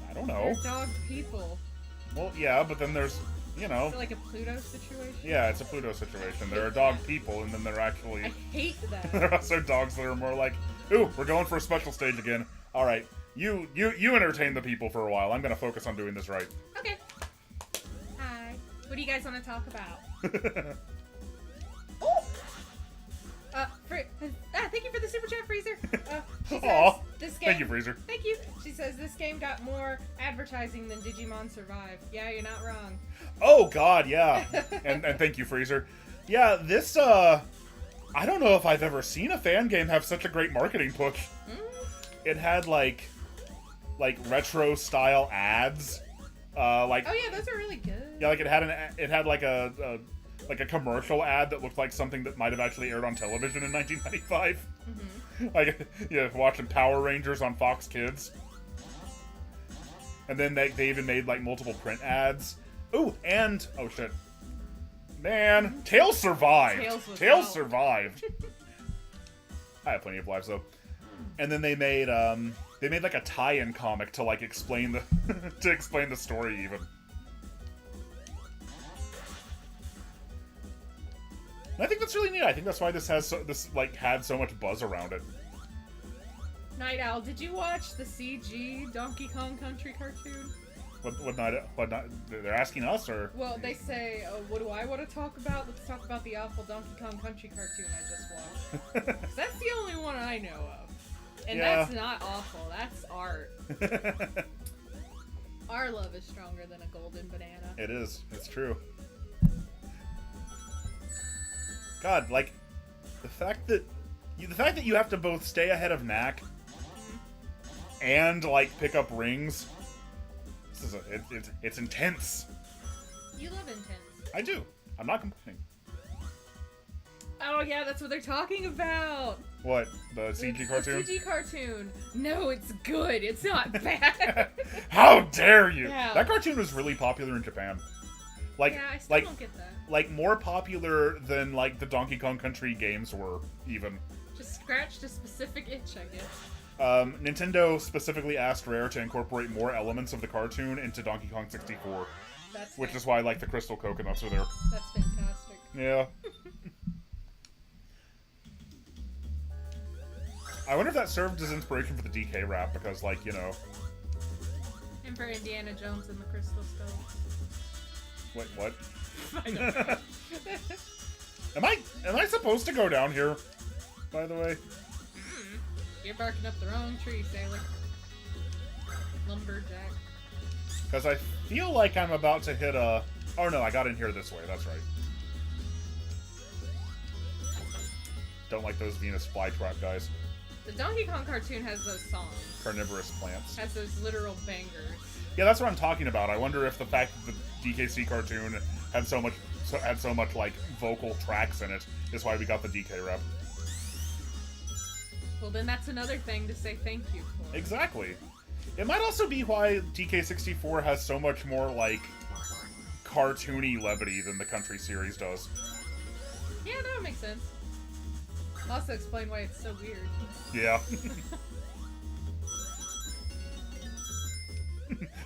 I don't know. They're dog people. Well, yeah, but then there's, you know... Is it like a Pluto situation? Yeah, it's a Pluto situation. There are dog people, and then there are actually... I hate that. There are also dogs that are more like, ooh, we're going for a special stage again. Alright, you entertain the people for a while. I'm gonna focus on doing this right. Okay. Hi. What do you guys want to talk about? Oh! Thank you for the super chat, Freezer. She says, Aw, this game... thank you, Freezer. Thank you. She says, this game got more advertising than Digimon Survive. Yeah, you're not wrong. Oh, God, yeah. and thank you, Freezer. Yeah, this, I don't know if I've ever seen a fan game have such a great marketing push. It had, like retro-style ads. Oh, yeah, those are really good. Yeah, like, it had like a commercial ad that looked like something that might have actually aired on television in 1995. Mm-hmm. Like, yeah, watching Power Rangers on Fox Kids. And then they even made, like, multiple print ads. Ooh, and... Oh, shit. Man, Tails survived. Tails was survived. I have plenty of lives though. And then they made like a tie-in comic to like explain the to explain the story even. And I think that's really neat. I think that's why this had so much buzz around it. Night Owl, did you watch the CG Donkey Kong Country cartoon? What not? They're asking us, or? Well, they say, oh, what do I want to talk about? Let's talk about the awful Donkey Kong Country cartoon I just watched. 'Cause that's the only one I know of. And Yeah. that's not awful, that's art. Our love is stronger than a golden banana. It is. It's true. God, like, the fact that you have to both stay ahead of Knack and, like, pick up rings, this is it's intense. You love intense. I do. I'm not complaining. Oh yeah, that's what they're talking about. What? The CG cartoon? The CG cartoon. No, it's good. It's not bad. How dare you! Yeah. That cartoon was really popular in Japan. Like, yeah, I still don't get that. Like, more popular than, like, the Donkey Kong Country games were, even. Just scratched a specific itch, I guess. Nintendo specifically asked Rare to incorporate more elements of the cartoon into Donkey Kong 64. Which is why, like, the crystal coconuts are there. That's fantastic. Yeah. I wonder if that served as inspiration for the DK rap, because, like, you know... And for Indiana Jones and the Crystal Skull. Wait, what? I don't know. Am I supposed to go down here, by the way? You're barking up the wrong tree, sailor. Lumberjack. Because I feel like I'm about to hit a... Oh no, I got in here this way, that's right. Don't like those Venus flytrap guys. The Donkey Kong cartoon has those songs. Carnivorous plants. Has those literal bangers. Yeah, that's what I'm talking about. I wonder if the fact that the DKC cartoon had so much like vocal tracks in it is why we got the DK rep. Well, then that's another thing to say thank you for. Exactly. It might also be why DK64 has so much more like cartoony levity than the Country series does. Yeah, that would make sense. Also explain why it's so weird. Yeah.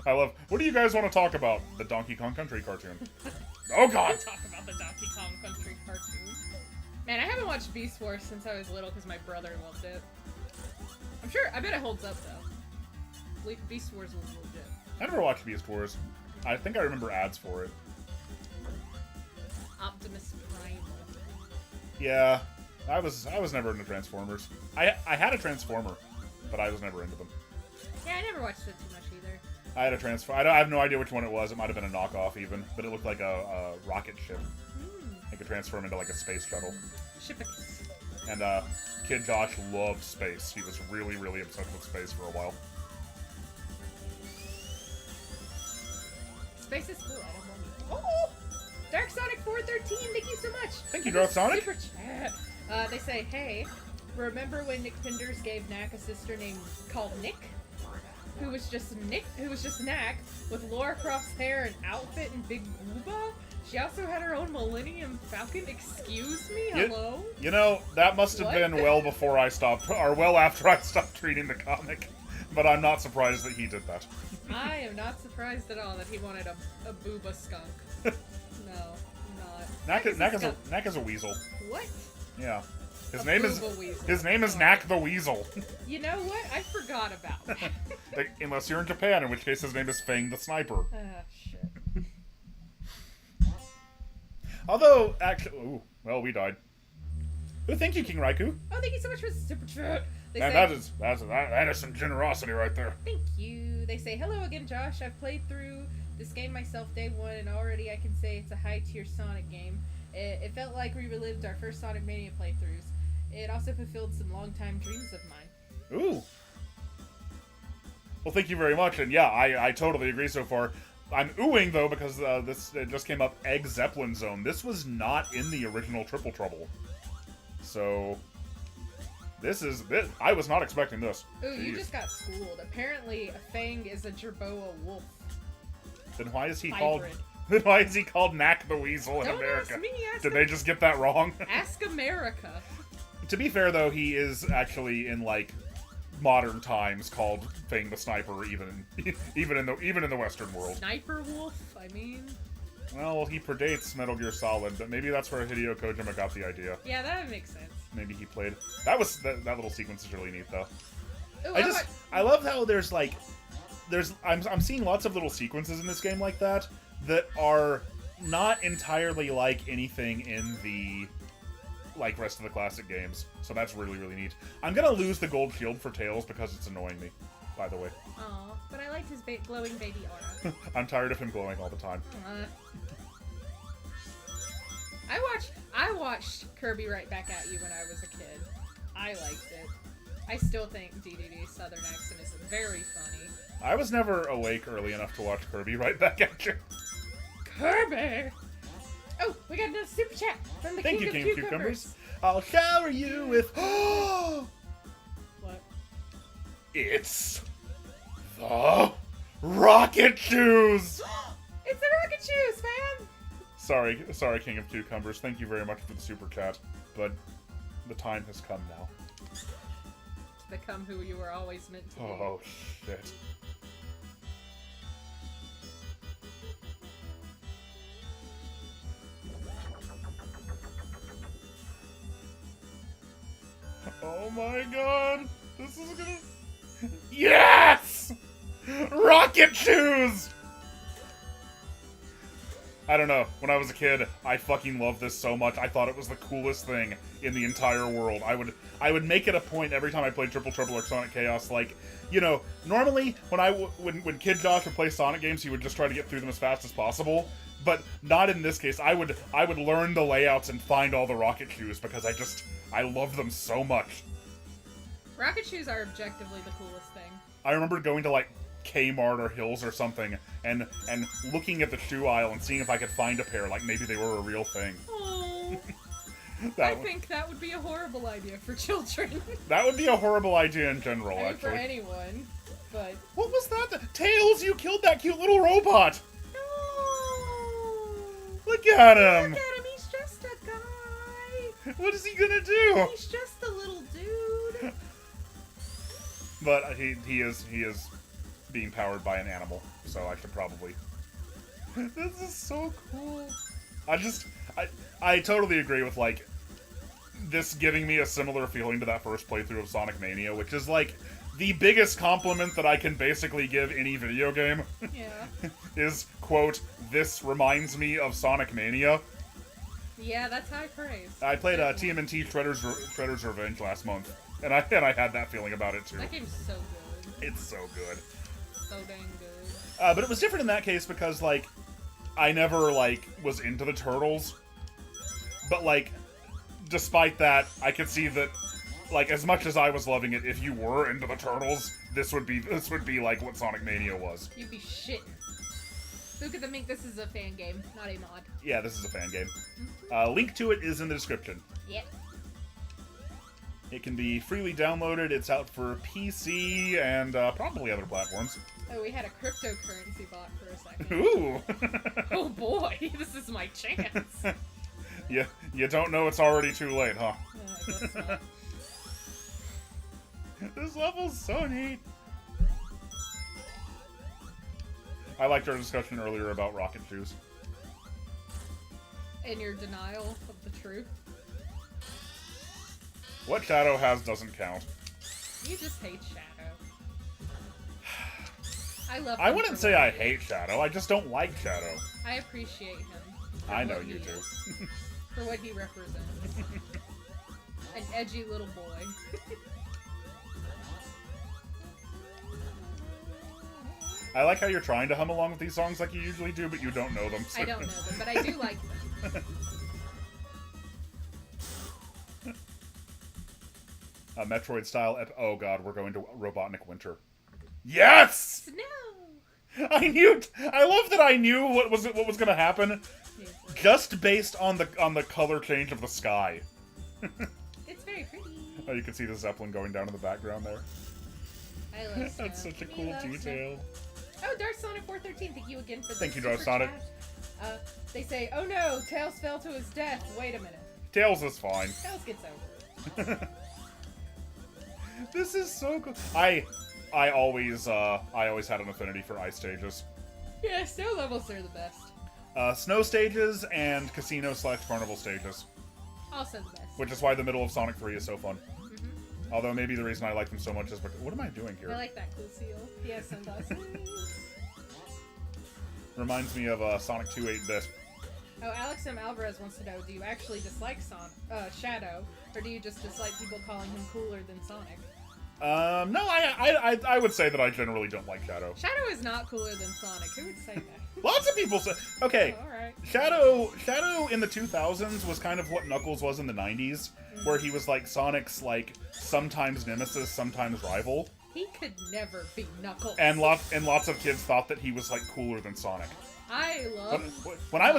I love... What do you guys want to talk about? The Donkey Kong Country cartoon. Oh god! Talk about the Donkey Kong Country cartoon. Man, I haven't watched Beast Wars since I was little because my brother loved it. I bet it holds up though. Beast Wars was legit. I never watched Beast Wars. I think I remember ads for it. Optimus Prime. Yeah. I was never into Transformers. I had a Transformer, but I was never into them. Yeah, I never watched it too much either. I had a Transformer. I have no idea which one it was. It might have been a knockoff even, but it looked like a rocket ship. It could transform into like a space shuttle. Shippicus. And Kid Josh loved space. He was really, really obsessed with space for a while. Space is cool. I don't know. Oh! Dark Sonic 413, thank you so much. Thank you, Dark Sonic. Super chat. They say, hey, remember when Nick Pinders gave Knack a sister named called Nick? Who was just Knack, with Laura Croft's hair and outfit and Big Booba? She also had her own Millennium Falcon. Excuse me? Hello? You know, that must have What? been well before I stopped, or well after I stopped reading the comic. But I'm not surprised that he did that. I am not surprised at all that he wanted a Booba skunk. No, I'm not. Knack is a weasel. What? Yeah. His A name is Booba weasel. his name is Knack the Weasel. You know what? I forgot about that. Like, unless you're in Japan, in which case his name is Fang the Sniper. Shit. Although, actually, ooh, well, we died. Oh, thank you, King Raikou. Oh, thank you so much for the super chat. They Man, say, that is some generosity right there. thank you. They say, hello again, Josh. I've played through this game myself day one, and already I can say it's a high-tier Sonic game. It felt like we relived our first Sonic Mania playthroughs. It also fulfilled some long-time dreams of mine. Ooh. Well, thank you very much, and yeah, I totally agree so far. I'm oohing, though, because it just came up, Egg Zeppelin Zone. This was not in the original Triple Trouble. So, I was not expecting this. Ooh, Jeez. you just got schooled. Apparently, a Fang is a Jerboa wolf. Then why is he Hybrid. Then why is he called Knack the Weasel in Don't America? ask me. Did they just get that wrong? Ask America. To be fair, though, he is actually in like modern times called Fang the Sniper, even in the Western world. Sniper Wolf. I mean. Well, he predates Metal Gear Solid, but maybe that's where Hideo Kojima got the idea. Yeah, that would make sense. Maybe he played. That little sequence is really neat, though. Ooh, I love how I'm seeing lots of little sequences in this game like that are not entirely like anything in the like rest of the classic games. So that's really, really neat. I'm gonna lose the gold shield for Tails because it's annoying me, by the way. Aw, but I liked his glowing baby aura. I'm tired of him glowing all the time. I watched Kirby Right Back at You when I was a kid. I liked it. I still think DDD's Southern accent is very funny. I was never awake early enough to watch Kirby Right Back at You. Kirby! Oh, we got another super chat from the Thank King you, of King of Cucumbers. I'll shower you with... What? It's the Rocket Shoes! It's the Rocket Shoes, man! Sorry, King of Cucumbers. Thank you very much for the super chat, but the time has come now. To become who you were always meant to be. Oh, shit. Oh my god! This is gonna... Yes! Rocket Shoes! I don't know. When I was a kid, I fucking loved this so much. I thought it was the coolest thing in the entire world. I would make it a point every time I played Triple Trouble or Sonic Chaos, like, you know, normally when Kid Josh would play Sonic games, he would just try to get through them as fast as possible. But not in this case. I would learn the layouts and find all the Rocket Shoes because I love them so much. Rocket Shoes are objectively the coolest thing. I remember going to like Kmart or Hills or something and looking at the shoe aisle and seeing if I could find a pair, like maybe they were a real thing. Oh, I think that would be a horrible idea for children. That would be a horrible idea in general, I mean, actually. for anyone, but... What was that? Tails, you killed that cute little robot! No! Look at him! Look at him, he's just a guy! What is he gonna do? He's just a little dude! But he is being powered by an animal, so I should probably... This is so cool. I totally agree with, like, this giving me a similar feeling to that first playthrough of Sonic Mania, which is, like, the biggest compliment that I can basically give any video game. Yeah. Is, quote, this reminds me of Sonic Mania. Yeah, that's high praise. I played TMNT Shredder's Revenge last month, and I had that feeling about it, too. That game's so good. It's so good. So dang good. But it was different in that case because, like, I never, like, was into the Turtles. But, like, despite that, I could see that, like, as much as I was loving it, if you were into the Turtles, this would be like what Sonic Mania was. You'd be shitting. Look at the Mink, this is a fan game, not a mod. Yeah, this is a fan game. Link to it is in the description. Yep. It can be freely downloaded. It's out for PC and probably other platforms. Oh, we had a cryptocurrency bot for a second. Ooh! Oh boy, this is my chance. You don't know it's already too late, huh? I guess not. This level's so neat. I liked our discussion earlier about Rocket Shoes. And your denial of the truth. What Shadow has doesn't count. You just hate Shadow. I love him. I wouldn't say I hate Shadow, I just don't like Shadow. I appreciate him. I know you do. For what he represents. An edgy little boy. I like how you're trying to hum along with these songs like you usually do, but you don't know them. So. I don't know them, but I do like them. Metroid style. Oh god, we're going to Robotnik Winter. Yes! No! I love that I knew what was going to happen, just based on the color change of the sky. It's very pretty. Oh, you can see the Zeppelin going down in the background there. I love snow. That's such a cool detail. Oh, Dark Sonic 413, thank you again for the Thank you, super Dark Sonic. chat. They say, oh no, Tails fell to his death. Wait a minute. Tails is fine. Tails gets over it. This is so cool. I always had an affinity for ice stages. Yeah, snow levels are the best. Snow stages and casino/carnival stages. Also the best. Which is why the middle of Sonic 3 is so fun. Although maybe the reason I like them so much is because... What am I doing here? I like that cool seal. He has sunglasses. Reminds me of Sonic 2 8-bit. Oh, Alex M. Alvarez wants to know, do you actually dislike Shadow, or do you just dislike people calling him cooler than Sonic? No, I would say that I generally don't like Shadow. Shadow is not cooler than Sonic. Who would say that? Lots of people say... Okay, Oh, alright. Shadow in the 2000s was kind of what Knuckles was in the 90s, where he was like Sonic's, like, sometimes nemesis, sometimes rival. He could never be Knuckles. And lots of kids thought that he was, like, cooler than Sonic. I love When I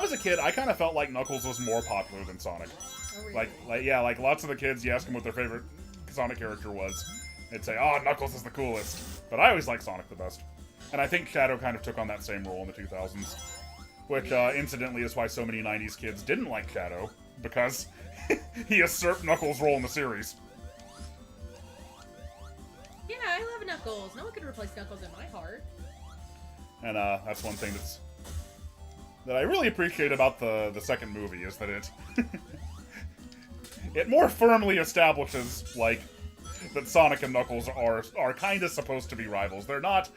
was a kid, I kind of felt like Knuckles was more popular than Sonic. Oh, really? Like lots of the kids, you ask them what their favorite Sonic character was, they'd say, oh, Knuckles is the coolest. But I always liked Sonic the best. And I think Shadow kind of took on that same role in the 2000s. Which, incidentally, is why so many 90s kids didn't like Shadow, because he usurped Knuckles' role in the series. Yeah, I love Knuckles. No one could replace Knuckles in my heart. And that's one thing that I really appreciate about the second movie, is that it more firmly establishes, like, that Sonic and Knuckles are kind of supposed to be rivals. They're not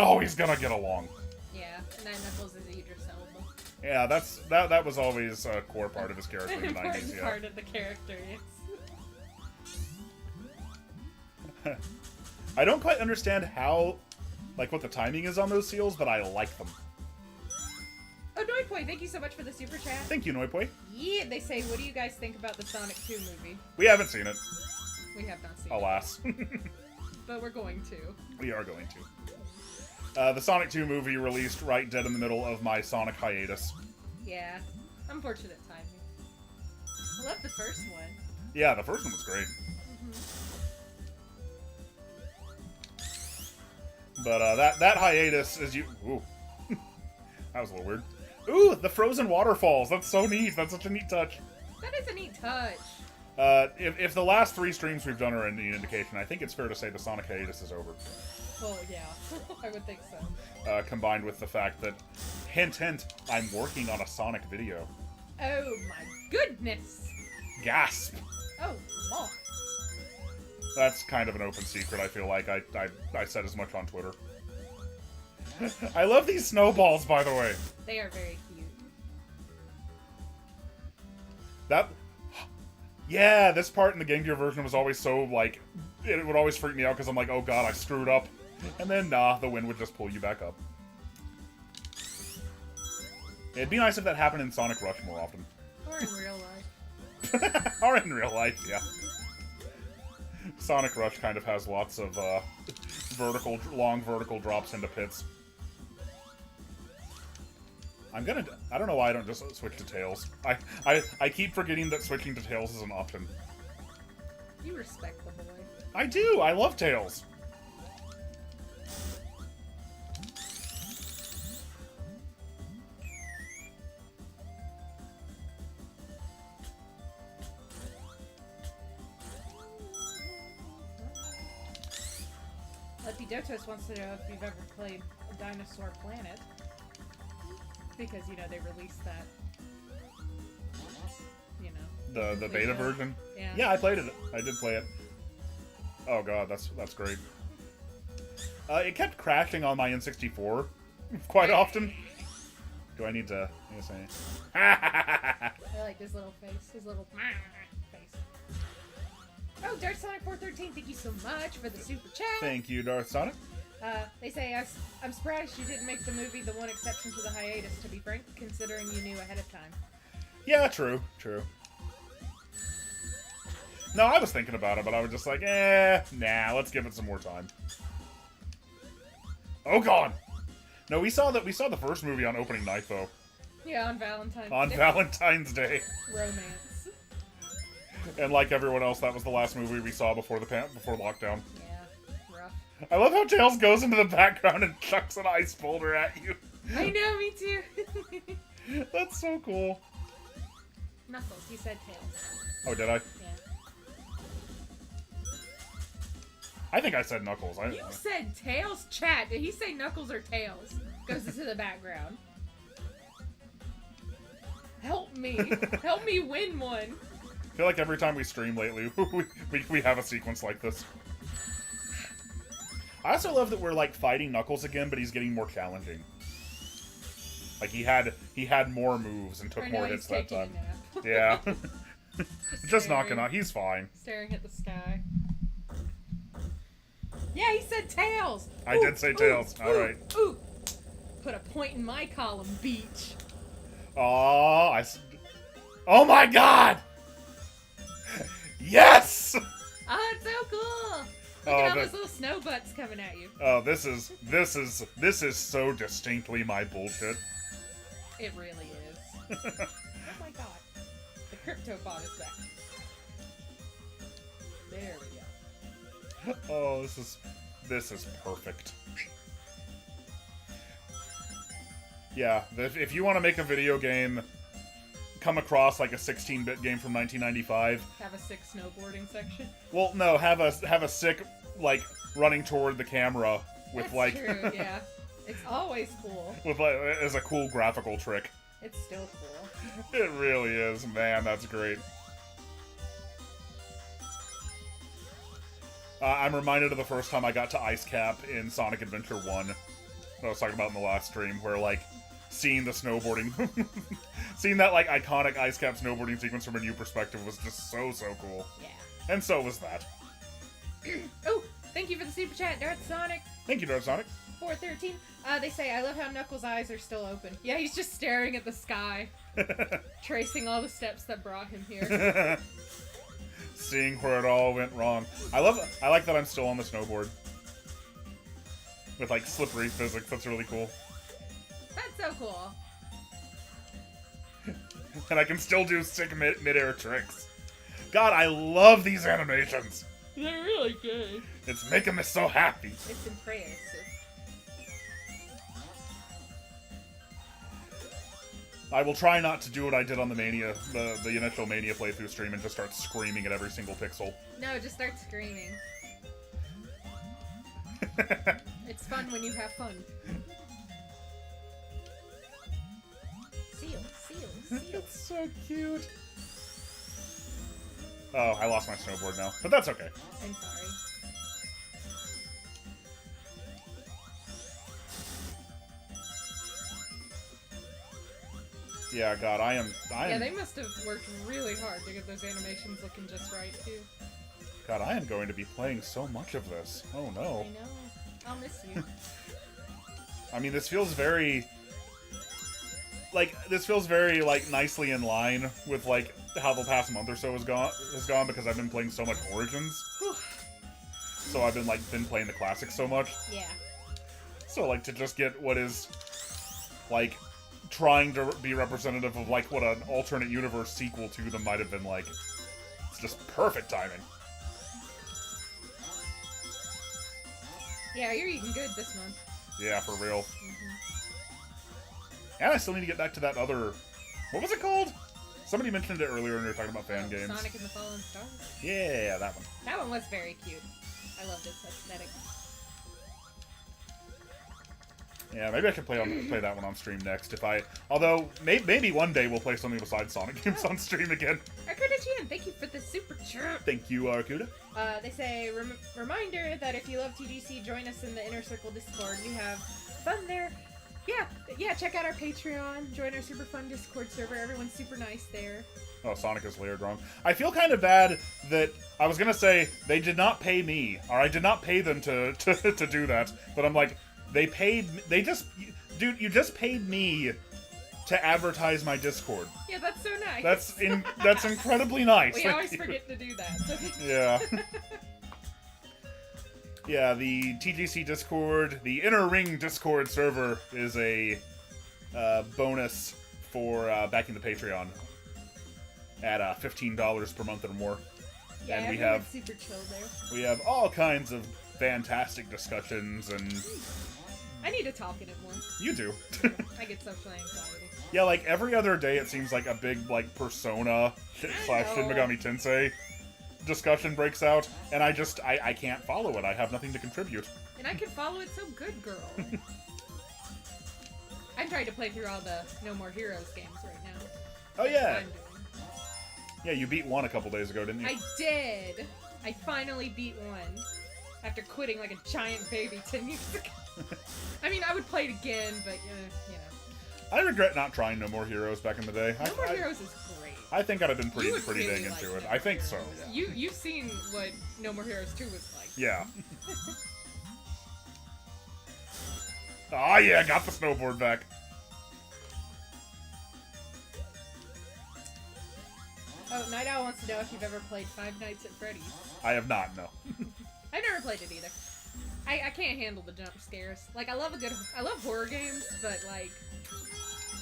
always gonna get along. Yeah, and that Knuckles is Idris Elba. Yeah, that was always a core part of his character in the 90s, yeah. Part of the character, yes. I don't quite understand how, like, what the timing is on those seals, but I like them. Oh, Noipoi, thank you so much for the super chat. Thank you, Noipoi. Yeah, they say, what do you guys think about the Sonic 2 movie? We haven't seen it. We have not seen Alas. it. But we're going to. We are going to. The Sonic 2 movie released right dead in the middle of my Sonic hiatus. Yeah. Unfortunate timing. I love the first one. Yeah, the first one was great. But that hiatus is you... Ooh. That was a little weird. Ooh, the frozen waterfalls. That's so neat. That's such a neat touch. That is a neat touch. If the last 3 streams we've done are any indication, I think it's fair to say the Sonic hiatus is over. Well, yeah. I would think so. Combined with the fact that, hint, hint, I'm working on a Sonic video. Oh my goodness! Gasp! Oh, my. That's kind of an open secret, I feel like. I said as much on Twitter. I love these snowballs, by the way. They are very cute. That... Yeah, this part in the Game Gear version was always so, like... It would always freak me out, because I'm like, oh god, I screwed up. And then, nah, the wind would just pull you back up. It'd be nice if that happened in Sonic Rush more often. Or in real life. Or in real life, yeah. Sonic Rush kind of has lots of, long vertical drops into pits. I don't know why I don't just switch to Tails. I keep forgetting that switching to Tails is an option. You respect the boy. I do! I love Tails! Lepidotos wants to know if you've ever played Dinosaur Planet. Because, you know, they released that, you know. The beta version? Yeah. Yeah, I played it. I did play it. Oh god, that's great. It kept crashing on my N64 quite often. Do I need to say it? I like his little face. His little face. Oh, Darth Sonic 413, thank you so much for the super chat. Thank you, Darth Sonic. They say, I'm surprised you didn't make the movie the one exception to the hiatus, to be frank, considering you knew ahead of time. Yeah, true. No, I was thinking about it, but I was just like, nah, let's give it some more time. Oh god! No, we saw the first movie on opening night, though. Yeah, on Valentine's Day. On Valentine's Day. Romance. And like everyone else, that was the last movie we saw before lockdown. Yeah, rough. I love how Tails goes into the background and chucks an ice boulder at you. I know, me too. That's so cool. Knuckles, you said Tails. Oh, did I? Yeah. I think I said Knuckles. You said Tails? Chat, did he say Knuckles or Tails? Goes into the background. Help me. Help me win one. I feel like every time we stream lately, we have a sequence like this. I also love that we're, like, fighting Knuckles again, but he's getting more challenging. Like, he had more moves and took more hits that time. Yeah. Just knocking out. He's fine. Staring at the sky. Yeah, he said Tails! I did say Tails. Alright. Ooh! Put a point in my column, Beach. Oh, oh my god! Yes! Oh, it's so cool! Look at all those little snow butts coming at you. Oh, this is so distinctly my bullshit. It really is. Oh my god. The Cryptobot is back. There we go. Oh, this is perfect. Yeah, if you want to make a video game, come across like a 16-bit game from 1995. Have a sick snowboarding section. Well, no, have a sick, like, running toward the camera with That's like. true, yeah. It's always cool. With like as a cool graphical trick. It's still cool. It really is, man. That's great. I'm reminded of the first time I got to Ice Cap in Sonic Adventure 1. That I was talking about in the last stream, where, like, seeing the snowboarding... seeing that, like, iconic Ice Cap snowboarding sequence from a new perspective was just so cool. Yeah. And so was that. Oh, thank you for the super chat, Darth Sonic. Thank you, Darth Sonic. 413. They say, I love how Knuckles' eyes are still open. Yeah, he's just staring at the sky. Tracing all the steps that brought him here. Seeing where it all went wrong. I like that I'm still on the snowboard. With, like, slippery physics. That's really cool. That's so cool. And I can still do sick mid-air tricks. God, I love these animations. They're really good. It's making me so happy. It's impressive. I will try not to do what I did on the Mania, the initial Mania playthrough stream, and just start screaming at every single pixel. No, just start screaming. It's fun when you have fun. Seal. It's so cute. Oh, I lost my snowboard now, but that's okay. I'm sorry. Yeah, God, I am. Yeah, they must have worked really hard to get those animations looking just right, too. God, I am going to be playing so much of this. Oh, no. I know. I'll miss you. I mean, this feels very... This feels very, nicely in line with, how the past month or so has gone, because I've been playing so much Origins. So I've been playing the classics so much. Yeah. So, to just get what is, trying to be representative of, what an alternate universe sequel to them might have been like. It's just perfect timing. Yeah, you're eating good this month. Yeah, for real. And I still need to get back to that other... What was it called? Somebody mentioned it earlier when they were talking about fan games. Sonic and the Fallen Stars? Yeah, that one. That one was very cute. I loved its aesthetic. Yeah, maybe I should play that one on stream next. Although, maybe one day we'll play something besides Sonic games on stream again. Arcuda-chan, thank you for the super chat. Thank you, Arcuda. They say, reminder that if you love TGC, join us in the Inner Circle Discord. We have fun there. Yeah, check out our Patreon. Join our super fun Discord server. Everyone's super nice there. Oh, Sonic is layered wrong. I feel kind of bad that I was gonna say they did not pay me, or I did not pay them to do that. But I'm like, dude, you just paid me to advertise my Discord. Yeah, that's so nice. That's incredibly nice. We always forget to do that. So. Yeah. Yeah, the TGC Discord, the Inner Ring Discord server is a bonus for backing the Patreon at $15 per month or more. Yeah, and we have super chill there. We have all kinds of fantastic discussions and I need to talk in it more. You do. I get social anxiety. Yeah, like every other day it seems like a big like Persona slash Shin Megami Tensei discussion breaks out, and I can't follow it. I have nothing to contribute. And I can follow it so good, girl. I'm trying to play through all the No More Heroes games right now. Oh yeah. I'm doing. Yeah, you beat one a couple days ago, didn't you? I did. I finally beat one after quitting like a giant baby 10 years ago. I mean, I would play it again, but you know. I regret not trying No More Heroes back in the day. No More Heroes is great. I think I'd have been pretty really dang like into it. No I think More so. Heroes. You've seen what No More Heroes 2 was like. Yeah. Ah, yeah, got the snowboard back. Oh, Night Owl wants to know if you've ever played Five Nights at Freddy's. I have not, no. I've never played it either. I can't handle the jump scares. Like, I love horror games, but like,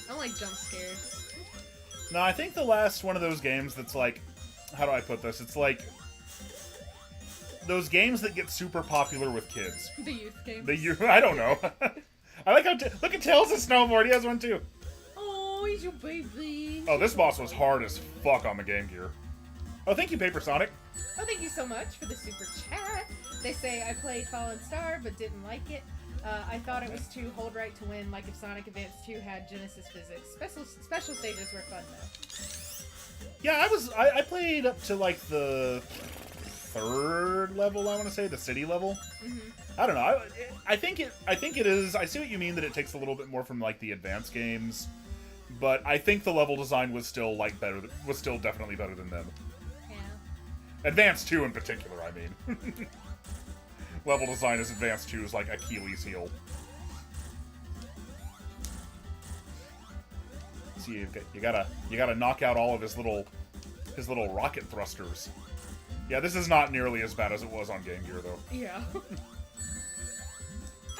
I don't like jump scares. No, I think the last one of those games that's like, how do I put this? It's like those games that get super popular with kids. The youth games. I don't know. I like how look at Tails' snowboard. He has one too. Oh, he's your baby. Oh, this boss was hard as fuck on the Game Gear. Oh, thank you, Paper Sonic. Oh, thank you so much for the super chat. They say I played Fallen Star but didn't like it. I thought it was too hold right to win, like if Sonic Advance 2 had Genesis physics. Special stages were fun though. Yeah, I played up to like the third level. I want to say the city level. Mm-hmm. I don't know. I think it is. I see what you mean that it takes a little bit more from like the advanced games, but I think the level design was still like better. Was still definitely better than them. Yeah. Advanced 2 in particular, I mean. Level design as Advanced 2 is like Achilles' heel. See, you gotta knock out all of his little rocket thrusters. Yeah, this is not nearly as bad as it was on Game Gear, though. Yeah. I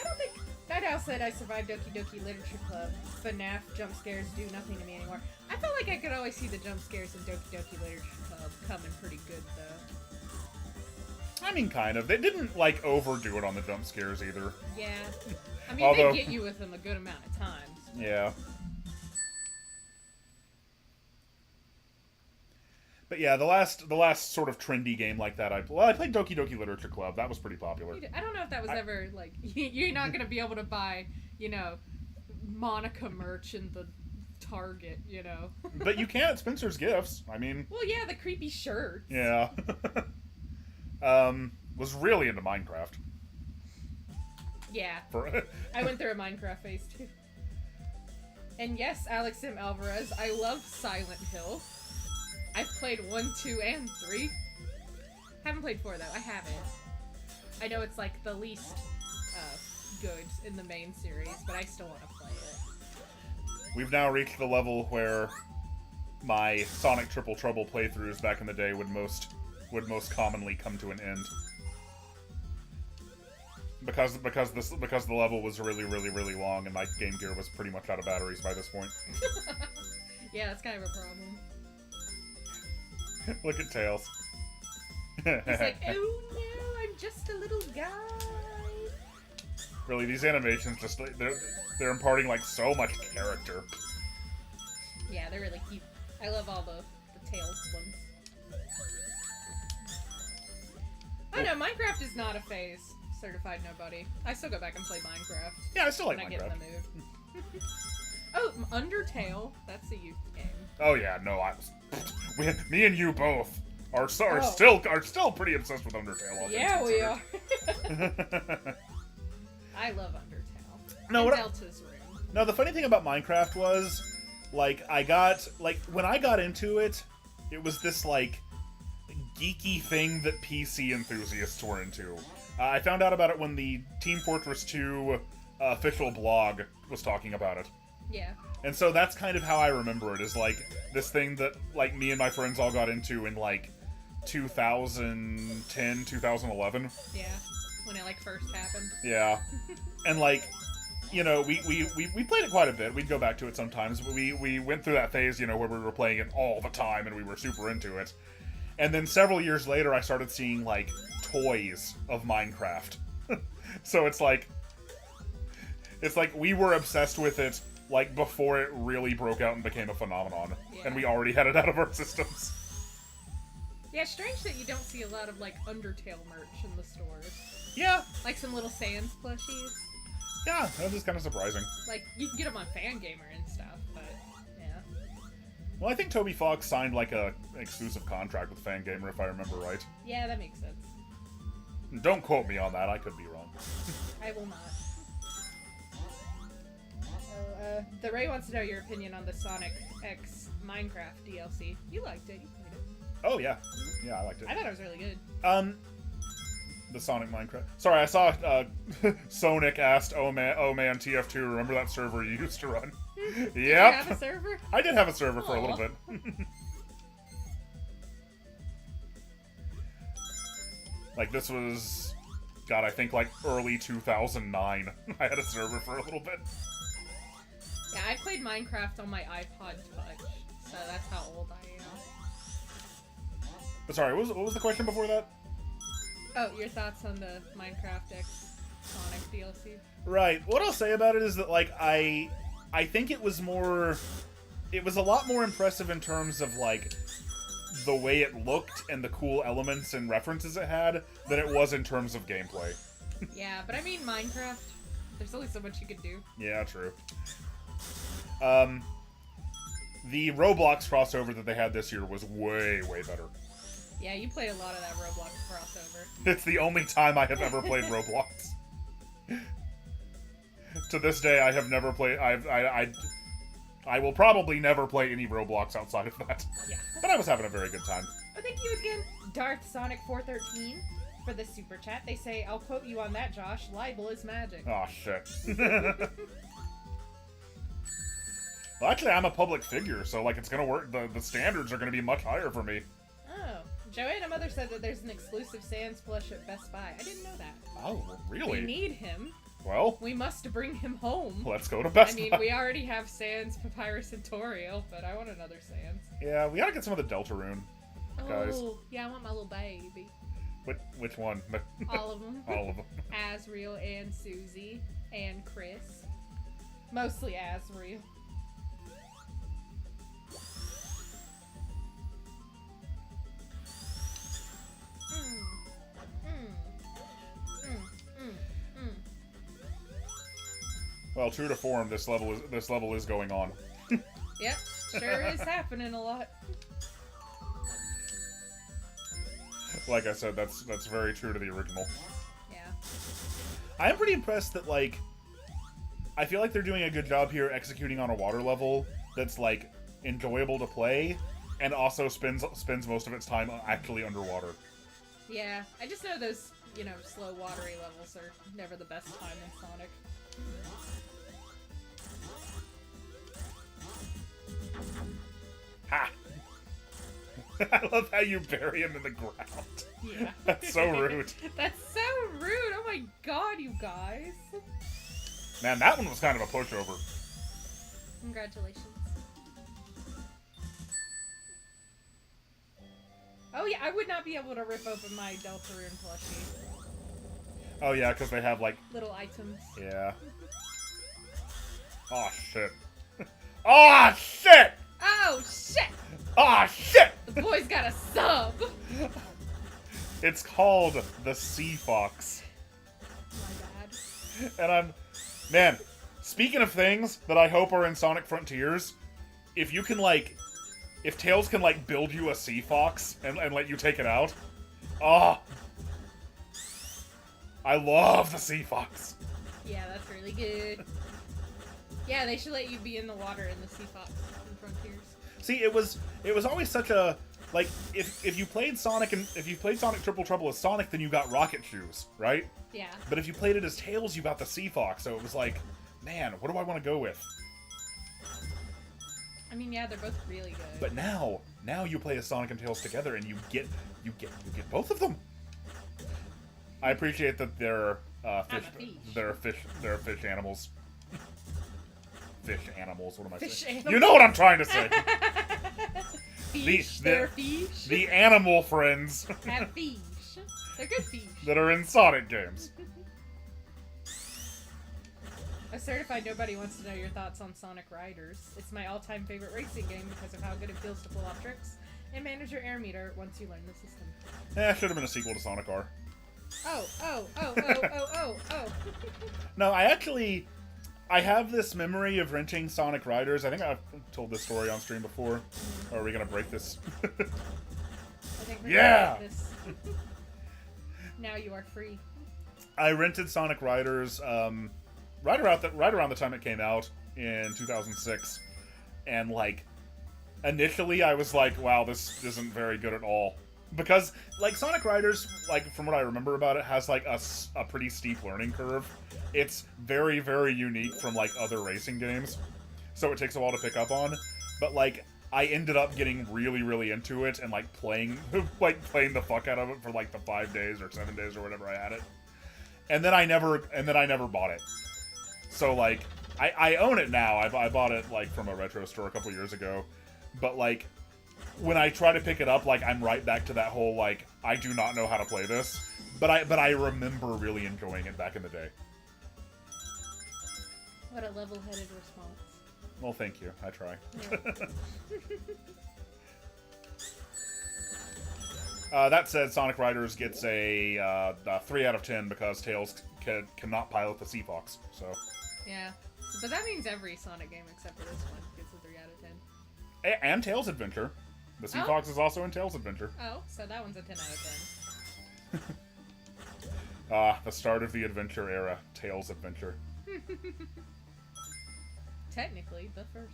don't think... Night Owl said I survived Doki Doki Literature Club. FNAF jump scares do nothing to me anymore. I felt like I could always see the jump scares in Doki Doki Literature Club coming pretty good, though. I mean, kind of. They didn't, like, overdo it on the jump scares, either. Yeah. I mean, Although, they get you with them a good amount of times. Yeah. But yeah, the last sort of trendy game like that, I played Doki Doki Literature Club. That was pretty popular. I don't know if that was ever, like, you're not going to be able to buy, you know, Monica merch in the Target, you know. But you can at Spencer's Gifts. I mean... Well, yeah, the creepy shirts. Yeah. Was really into Minecraft. Yeah. I went through a Minecraft phase, too. And yes, Alex M. Alvarez, I love Silent Hill. I've played 1, 2, and 3. Haven't played 4, though. I haven't. I know it's, like, the least good in the main series, but I still want to play it. We've now reached the level where my Sonic Triple Trouble playthroughs back in the day would most commonly come to an end. Because the level was really, really, really long, and my Game Gear was pretty much out of batteries by this point. Yeah, that's kind of a problem. Look at Tails. He's like, oh no, I'm just a little guy. Really, these animations just they're imparting like so much character. Yeah, they're really cute. I love all the Tails ones. I don't know, Minecraft is not a phase. Certified nobody. I still go back and play Minecraft. Yeah, I still like when Minecraft. I get in the mood. Oh, Undertale. That's a youth game. Oh yeah, no, me and you both are still pretty obsessed with Undertale. All Yeah, we are. are. I love Undertale. No, and Delta's Room. No, the funny thing about Minecraft was, like, when I got into it, it was this, like, geeky thing that PC enthusiasts were into. I found out about it when the Team Fortress 2 official blog was talking about it. Yeah. And so that's kind of how I remember it, is, like, this thing that, like, me and my friends all got into in, like, 2010, 2011. Yeah. When it, like, first happened. Yeah. And, like, you know, we played it quite a bit. We'd go back to it sometimes. But we went through that phase, you know, where we were playing it all the time and we were super into it. And then several years later, I started seeing, like, toys of Minecraft. So it's like, It's like we were obsessed with it like before it really broke out and became a phenomenon, and we already had it out of our systems. Yeah, it's strange that you don't see a lot of like Undertale merch in the stores. Yeah. Like some little Sans plushies. Yeah, that was kind of surprising. Like, you can get them on Fangamer and stuff, but, yeah. Well, I think Toby Fox signed, like, an exclusive contract with Fangamer, if I remember right. Yeah, that makes sense. Don't quote me on that, I could be wrong. I will not. The Ray wants to know your opinion on the Sonic X Minecraft DLC. You liked it, you played it. Oh, yeah. Yeah, I liked it. I thought it was really good. The Sonic Minecraft. Sorry, I saw Sonic asked, oh man, TF2, remember that server you used to run? Yep. Did you have a server? I did have a server for a little bit. Like, this was, God, I think like early 2009. I had a server for a little bit. Yeah, I played Minecraft on my iPod Touch, so that's how old I am. But sorry, what was the question before that? Oh, your thoughts on the Minecraft X Sonic DLC? Right. What I'll say about it is that, like, I think it was a lot more impressive in terms of, like, the way it looked and the cool elements and references it had than it was in terms of gameplay. Yeah, but I mean, Minecraft, there's only so much you can do. Yeah, true. The Roblox crossover that they had this year was way, way better. Yeah, you played a lot of that Roblox crossover. It's the only time I have ever played Roblox. To this day, I have never played. I will probably never play any Roblox outside of that. Yeah. But I was having a very good time. Oh, thank you again, Darth Sonic 413, for the super chat. They say, "I'll quote you on that, Josh. Libel is magic." Oh shit. Well, actually, I'm a public figure, so like it's gonna work. The standards are gonna be much higher for me. Oh, Joanna Mother said that there's an exclusive Sans plush at Best Buy. I didn't know that. Oh, really? We need him. Well, We must bring him home. let's go to Best I mean, Buy. we already have Sans Papyrus and Toriel, but I want another Sans. Yeah, we gotta get some of the Deltarune, guys. Oh, yeah, I want my little baby. Which one? All of them. All of them. Asriel and Susie and Chris. Mostly Asriel. Well, true to form, this level is going on. Yep, sure is happening a lot. Like I said, that's very true to the original. Yeah. I am pretty impressed that, like, I feel like they're doing a good job here executing on a water level that's, like, enjoyable to play, and also spends most of its time actually underwater. Yeah, I just know those, slow watery levels are never the best time in Sonic. Ha! I love how you bury him in the ground. Yeah. That's so rude. That's so rude! Oh my god, you guys! Man, that one was kind of a pushover. Congratulations. Oh yeah, I would not be able to rip open my Deltarune plushie. Oh yeah, because they have, like... Little items. Yeah. Oh shit. Oh shit! Oh shit! Oh shit! The boy's got a sub! It's called the Sea Fox. My bad. And man, speaking of things that I hope are in Sonic Frontiers, if you can, like, if Tails can, like, build you a Sea Fox and let you take it out, oh, I love the Sea Fox. Yeah, that's really good. Yeah, they should let you be in the water in the Sea Fox in Frontiers. See, it was always such a, like, if you played Sonic Triple Trouble as Sonic, then you got Rocket Shoes, right? Yeah. But if you played it as Tails, you got the Sea Fox. So it was like, man, what do I want to go with? I mean, yeah, they're both really good. But now you play as Sonic and Tails together, and you get both of them. I appreciate that they're fish. They're fish animals. Fish animals. What am I Fish saying? animals. You know what I'm trying to say. Fish. They're fish. The animal friends Have fish. They're good fish. that are in Sonic games. A certified nobody wants to know your thoughts on Sonic Riders. It's my all-time favorite racing game because of how good it feels to pull off tricks and manage your air meter once you learn the system. Should have been a sequel to Sonic R. Oh. No, I have this memory of renting Sonic Riders. I think I've told this story on stream before. Or are we gonna break this? I think we're Yeah! gonna break this. Now you are free. I rented Sonic Riders right around the time it came out in 2006, and like initially I was like, wow, this isn't very good at all, because like Sonic Riders, like from what I remember about it, has like a pretty steep learning curve. It's very, very unique from like other racing games, so it takes a while to pick up on. But like I ended up getting really, really into it and like playing the fuck out of it for like the 5 days or 7 days or whatever I had it. And then I never bought it. So like I own it now. I bought it like from a retro store a couple years ago. But like when I try to pick it up, like I'm right back to that whole like I do not know how to play this. But I remember really enjoying it back in the day. What a level-headed response. Well, thank you. I try. Yeah. That said, Sonic Riders gets a 3 out of 10 because Tails cannot pilot the Sea Fox. So. Yeah. But that means every Sonic game except for this one gets a 3 out of 10. And Tails Adventure. The Sea Fox is also in Tails Adventure. Oh, so that one's a 10 out of 10. The start of the adventure era. Tails Adventure. Technically, the first.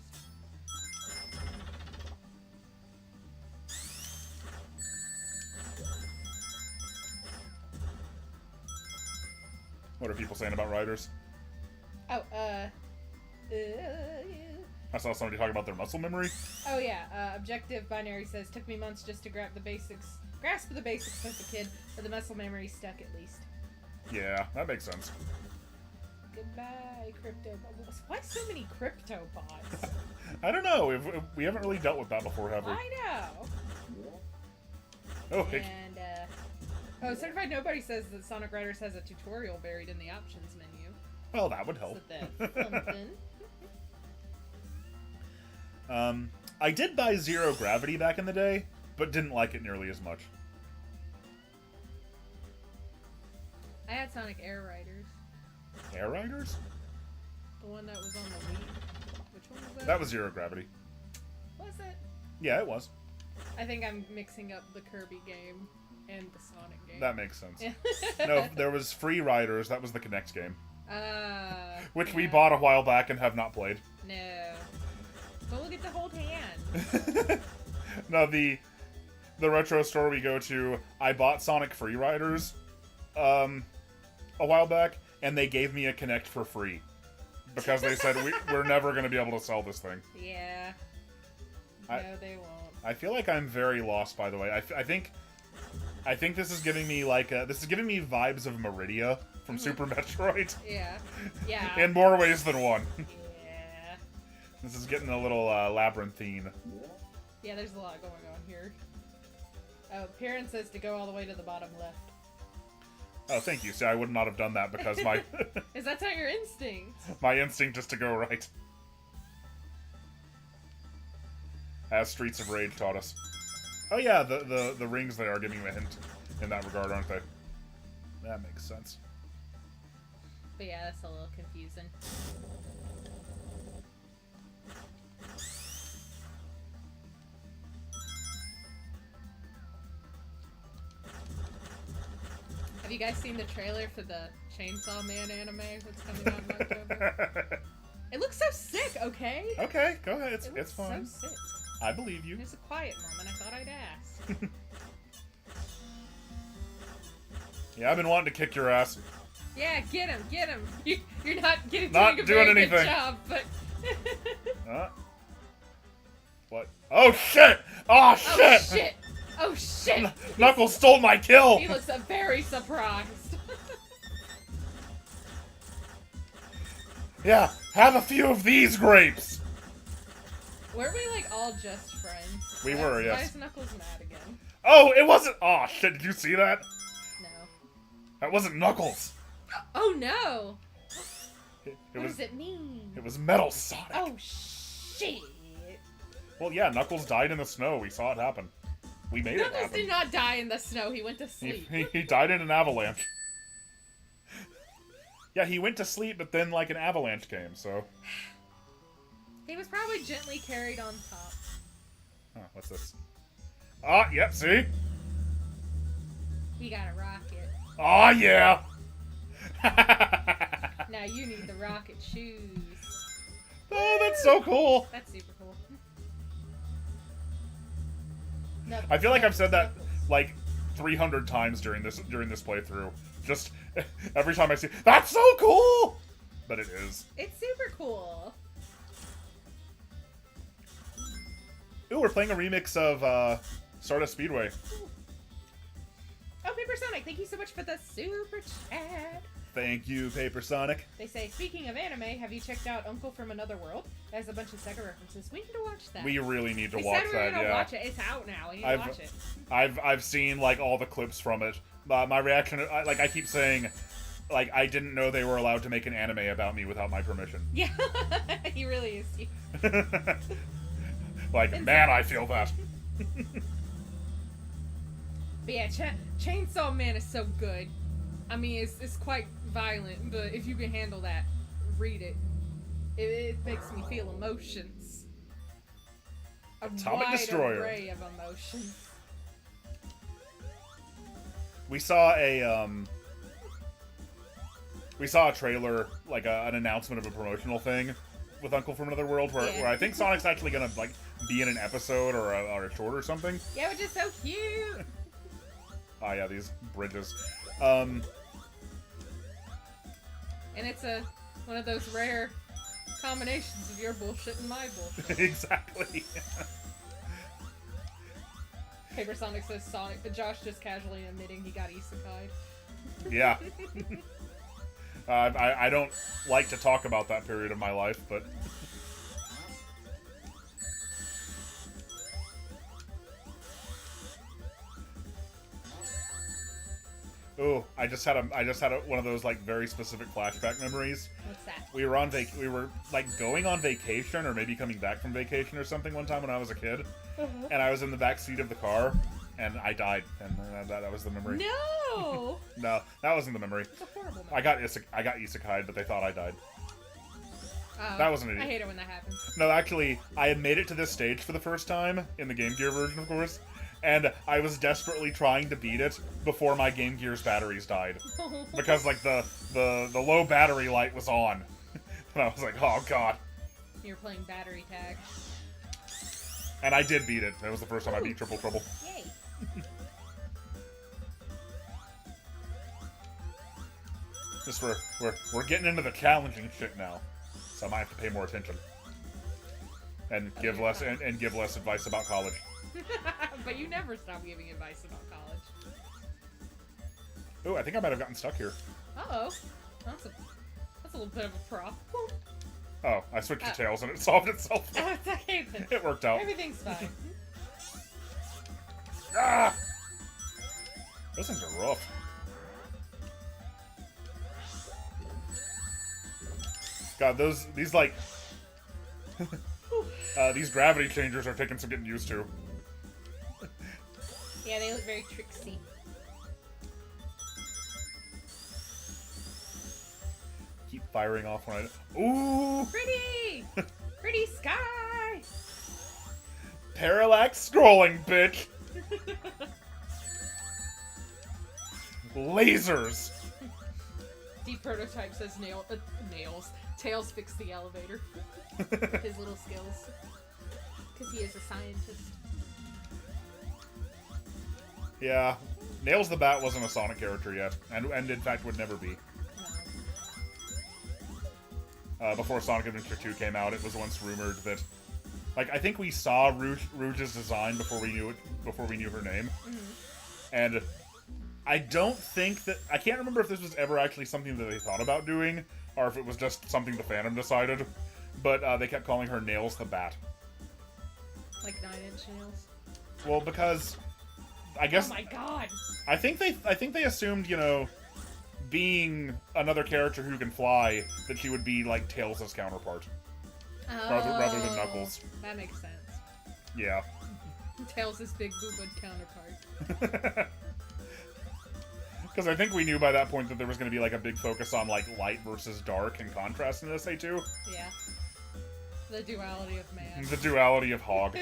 What are people saying about Riders? Oh, I saw somebody talking about their muscle memory. Oh yeah, Objective Binary says, took me months just to grasp the basics as a kid, but the muscle memory stuck at least. Yeah, that makes sense. Goodbye, crypto. Why so many crypto bots? I don't know. We haven't really dealt with that before, have we? I know. Oh, hey. And Certified Nobody says that Sonic Riders has a tutorial buried in the options menu. Well, that would help. So that's something. I did buy Zero Gravity back in the day, but didn't like it nearly as much. I had Sonic Air Riders. Air Riders? The one that was on the Wii. Which one was that? That was Zero Gravity. Was it? Yeah, it was. I think I'm mixing up the Kirby game and the Sonic game. That makes sense. No, there was Free Riders. That was the Kinect game. Which we bought a while back and have not played. No. But we'll get to hold hands. No, the retro store we go to, I bought Sonic Free Riders a while back, and they gave me a Kinect for free. Because they said, we're never going to be able to sell this thing. Yeah. No, they won't. I feel like I'm very lost, by the way. I think this is giving me vibes of Meridia from Super Metroid. Yeah. Yeah. In more ways than one. Yeah. This is getting a little labyrinthine. Yeah, there's a lot going on here. Oh, Perrin says to go all the way to the bottom left. Oh, thank you. See, I would not have done that because my Is that not your instinct? my instinct is to go right. As Streets of Rage taught us. Oh yeah, the rings they are giving you a hint in that regard, aren't they? That makes sense. But yeah, that's a little confusing. Have you guys seen the trailer for the Chainsaw Man anime that's coming out in October? It looks so sick, okay? Okay, go ahead. It's looks fine. so sick. I believe you. There's a quiet moment. I thought I'd ask. Yeah, I've been wanting to kick your ass. Yeah, get him, get him. You're not doing Not a doing very anything. good job, but. What? Oh shit! Oh shit! Oh shit! Oh shit! Knuckles stole my kill! He looks very surprised. Yeah, have a few of these grapes! Were we like all just friends? We were, yes. Why is Knuckles mad again? Oh, it wasn't. Oh shit! Did you see that? No. That wasn't Knuckles. Oh no! What does it mean? It was Metal Sonic. Oh, shit. Well, yeah, Knuckles died in the snow. We saw it happen. We made it Knuckles happen. did not die in the snow. He went to sleep. He died in an avalanche. Yeah, he went to sleep, but then, like, an avalanche came, so... He was probably gently carried on top. Huh, what's this? Ah, yep, see? He got a rocket. Aw, yeah! Now you need the rocket shoes. Oh, that's so cool! That's super cool. I feel like I've said that, like, 300 times during this playthrough. Just, every time I see that's so cool! But it is. It's super cool. Ooh, we're playing a remix of, Stardust Speedway. Oh, Paper Sonic, thank you so much for the super chat. Thank you, Paper Sonic. They say, speaking of anime, have you checked out Uncle from Another World? It has a bunch of Sega references. We need to watch that. We really need to we watch said we that, were gonna yeah. watch it. It's out now. We need to watch it. I've seen, like, all the clips from it. My reaction, I keep saying, like, I didn't know they were allowed to make an anime about me without my permission. Yeah, he really is. Like, man, I feel that. But yeah, Chainsaw Man is so good. I mean, it's quite violent, but if you can handle that, read it. It makes me feel emotions. A Atomic wide Destroyer. array of emotions. We saw a trailer, like an announcement of a promotional thing with Uncle from Another World, where I think Sonic's actually gonna, like, be in an episode or a short or something. Yeah, which is so cute. Oh yeah, these bridges. And it's one of those rare combinations of your bullshit and my bullshit. Exactly. Paper Sonic says Sonic. Josh just casually admitting he got isekai'd. Yeah. I don't like to talk about that period of my life, but... Ooh, I just had one of those, like, very specific flashback memories. What's that? We were like going on vacation or maybe coming back from vacation or something one time when I was a kid, and I was in the back seat of the car and I died, and that was the memory. No. No, that wasn't the memory. It's a horrible memory. I got isekai'd, but they thought I died. Oh, That wasn't an I hate it when that happens. No, actually, I had made it to this stage for the first time in the Game Gear version, of course, and I was desperately trying to beat it before my Game Gear's batteries died. Because, like, the low battery light was on. And I was like, oh god. You're playing battery tag. And I did beat it. That was the first time I beat Triple Trouble. Yay. Just we're getting into the challenging shit now. So I might have to pay more attention. And give less advice about college. But you never stop giving advice about college. Ooh, I think I might have gotten stuck here. Uh-oh. That's a little bit of a prop. Oh, I switched to Tails and it solved itself. Oh, it's okay then. It worked out. Everything's fine. Ah! Those things are rough. God, these like... these gravity changers are taking some getting used to. Yeah, they look very tricksy. Keep firing off when I... Ooh! Pretty! Pretty sky! Parallax scrolling, bitch! Lasers! D Prototype says nails. Tails fixed the elevator. With his little skills. Because he is a scientist. Yeah, Nails the Bat wasn't a Sonic character yet, and in fact would never be. Before Sonic Adventure 2 came out, it was once rumored that, like, I think we saw Rouge's design before we knew her name, and I don't think that I can't remember if this was ever actually something that they thought about doing, or if it was just something the fandom decided. But they kept calling her Nails the Bat. Like 9-inch nails. Well, because I guess Oh my god! I think they assumed, you know, being another character who can fly, that she would be like Tails' counterpart. Rather than Knuckles. That makes sense. Yeah. Tails' big boobood counterpart. Because I think we knew by that point that there was going to be like a big focus on like light versus dark and contrast in SA2. Yeah. The duality of man. The duality of Hog.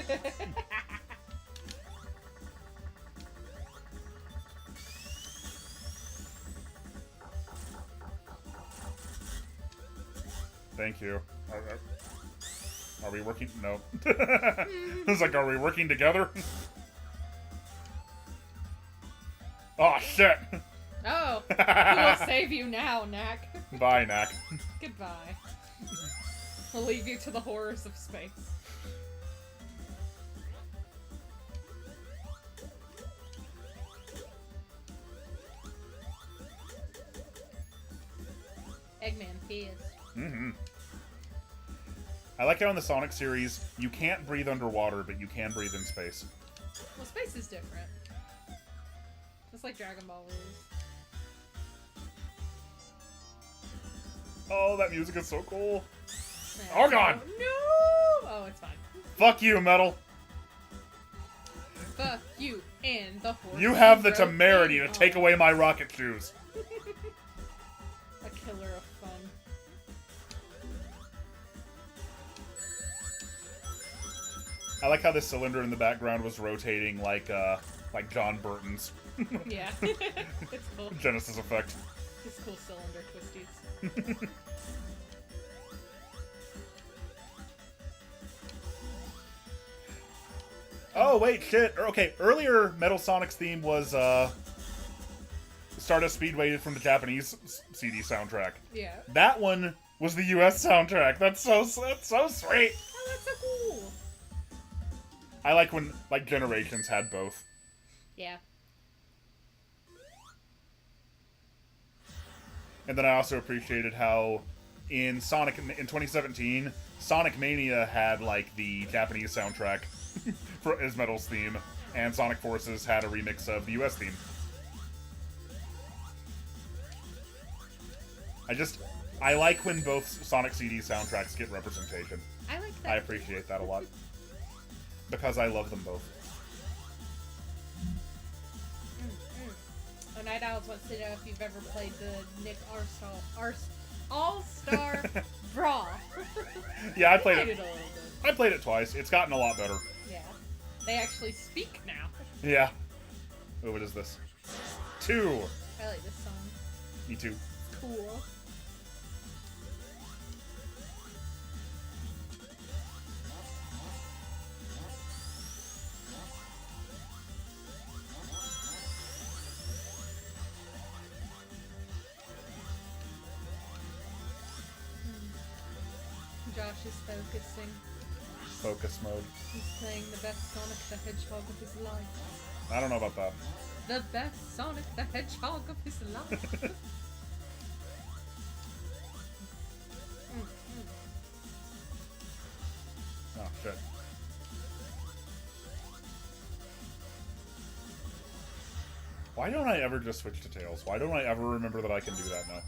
Thank you. Are we working? No. I was like, are we working together? Oh, shit. Oh. Who will save you now, Knack? Bye, Knack. Goodbye. We'll leave you to the horrors of space. Eggman pissed. Mm-hmm. I like how in the Sonic series, you can't breathe underwater, but you can breathe in space. Well, space is different. Just like Dragon Ball is. Oh, that music is so cool. Yeah. Oh, God! No! Oh, it's fine. Fuck you, Metal. Fuck you and the horse. You have the temerity to take away my rocket shoes. A killer of fun. I like how this cylinder in the background was rotating like John Burton's Yeah. It's cool. Genesis effect. It's cool cylinder twisties. Oh, wait, shit. Okay, earlier Metal Sonic's theme was Stardust Speedway from the Japanese CD soundtrack. Yeah. That one was the US soundtrack. That's so sweet. Oh, that's so cool. I like when like Generations had both. Yeah. And then I also appreciated how in Sonic in 2017, Sonic Mania had like the Japanese soundtrack for as Metal's theme, and Sonic Forces had a remix of the US theme. I like when both Sonic CD soundtracks get representation. I like that. I appreciate that a lot. Because I love them both. Oh, Night Owls wants to know if you've ever played the Nick All-Star Brawl. Yeah, I played it it. a little bit. I played it twice. It's gotten a lot better. Yeah. They actually speak now. Yeah. Oh, what is this? 2. I like this song. Me too. Cool. Josh is focusing. Focus mode. He's playing the best Sonic the Hedgehog of his life. I don't know about that. The best Sonic the Hedgehog of his life. Oh, shit. Why don't I ever just switch to Tails? Why don't I ever remember that I can do that now?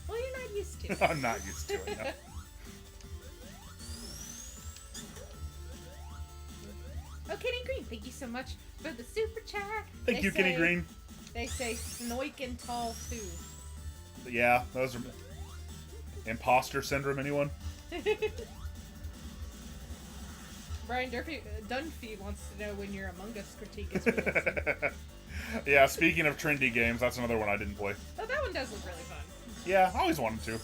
Well, you're not used to it. I'm not used to it now. Oh, Kenny Green, thank you so much for the super chat. Thank you, Kenny Green. They say Snoik and Tall too. Yeah, those are... Imposter syndrome, anyone? Brian Dunphy wants to know when your Among Us critique is releasing. Yeah, speaking of trendy games, that's another one I didn't play. Oh, that one does look really fun. Yeah, I always wanted to. Yeah.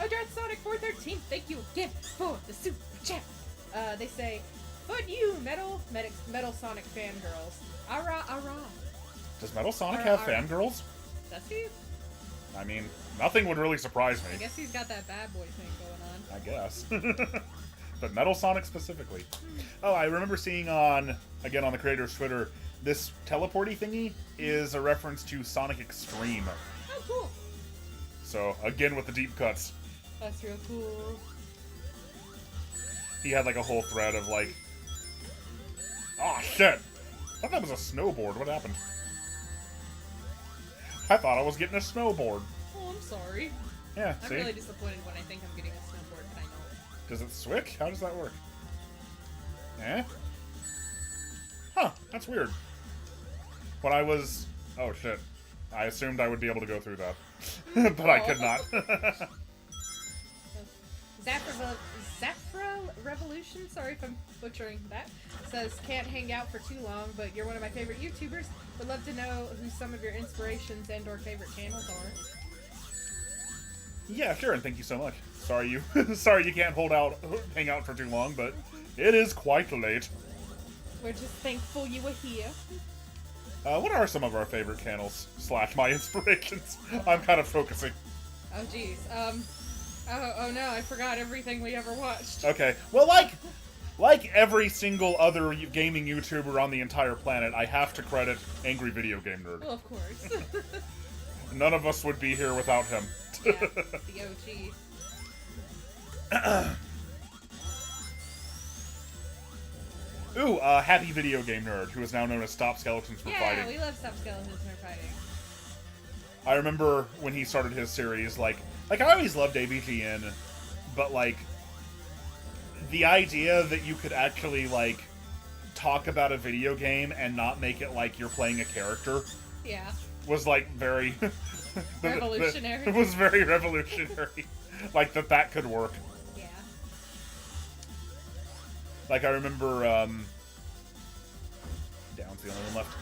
Oh, Darth Sonic 413, thank you again for the super chat. They say, "But you, Metal Sonic fangirls, ara ara." Does Metal Sonic have fangirls? Does he? I mean, nothing would really surprise I me. guess he's got that bad boy thing going on. I guess. But Metal Sonic specifically. Oh, I remember seeing again on the creator's Twitter, this teleporty thingy is a reference to Sonic Extreme. Oh, cool. So, again with the deep cuts. That's real cool. He had like a whole thread of like... Oh, shit! I thought that was a snowboard. What happened? I thought I was getting a snowboard. Oh, I'm sorry. Yeah, I'm see? really disappointed when I think I'm getting a snowboard, but I know. Does it swick? How does that work? Eh? Huh, that's weird. When I was... Oh, shit. I assumed I would be able to go through that. But I could not. Zafra Revolution, sorry if I'm butchering that, says, can't hang out for too long, but you're one of my favorite YouTubers. Would love to know who some of your inspirations and or favorite channels are. Yeah, sure, and thank you so much. Sorry you can't hang out for too long, but it is quite late. We're just thankful you were here. What are some of our favorite channels / my inspirations? I'm kind of focusing. Oh jeez. Oh no, I forgot everything we ever watched. Okay, well, like every single other gaming YouTuber on the entire planet, I have to credit Angry Video Game Nerd. Well, of course. None of us would be here without him. Yeah, the OG. Ooh, Happy Video Game Nerd, who is now known as Stop Skeletons for Fighting. Yeah, we love Stop Skeletons for Fighting. I remember when he started his series, like I always loved AVGN, but like the idea that you could actually like talk about a video game and not make it like you're playing a character, yeah, was like very revolutionary. It was very revolutionary. Like that could work. Yeah. Like I remember, down's the only one left.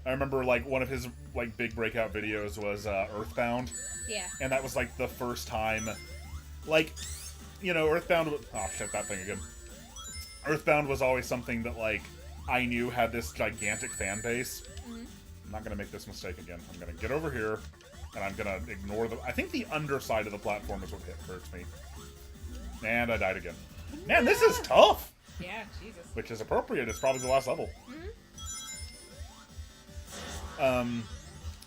I remember like one of his like big breakout videos was Earthbound. Yeah. And that was like the first time, like, you know, Earthbound. Oh shit, that thing again. Earthbound was always something that like I knew had this gigantic fan base. Mm-hmm. I'm not gonna make this mistake again. I'm gonna get over here, and I'm gonna ignore the. I think the underside of the platform is what hurts me. And I died again. Man, this is tough. Yeah, Jesus. Which is appropriate. It's probably the last level. Mm-hmm.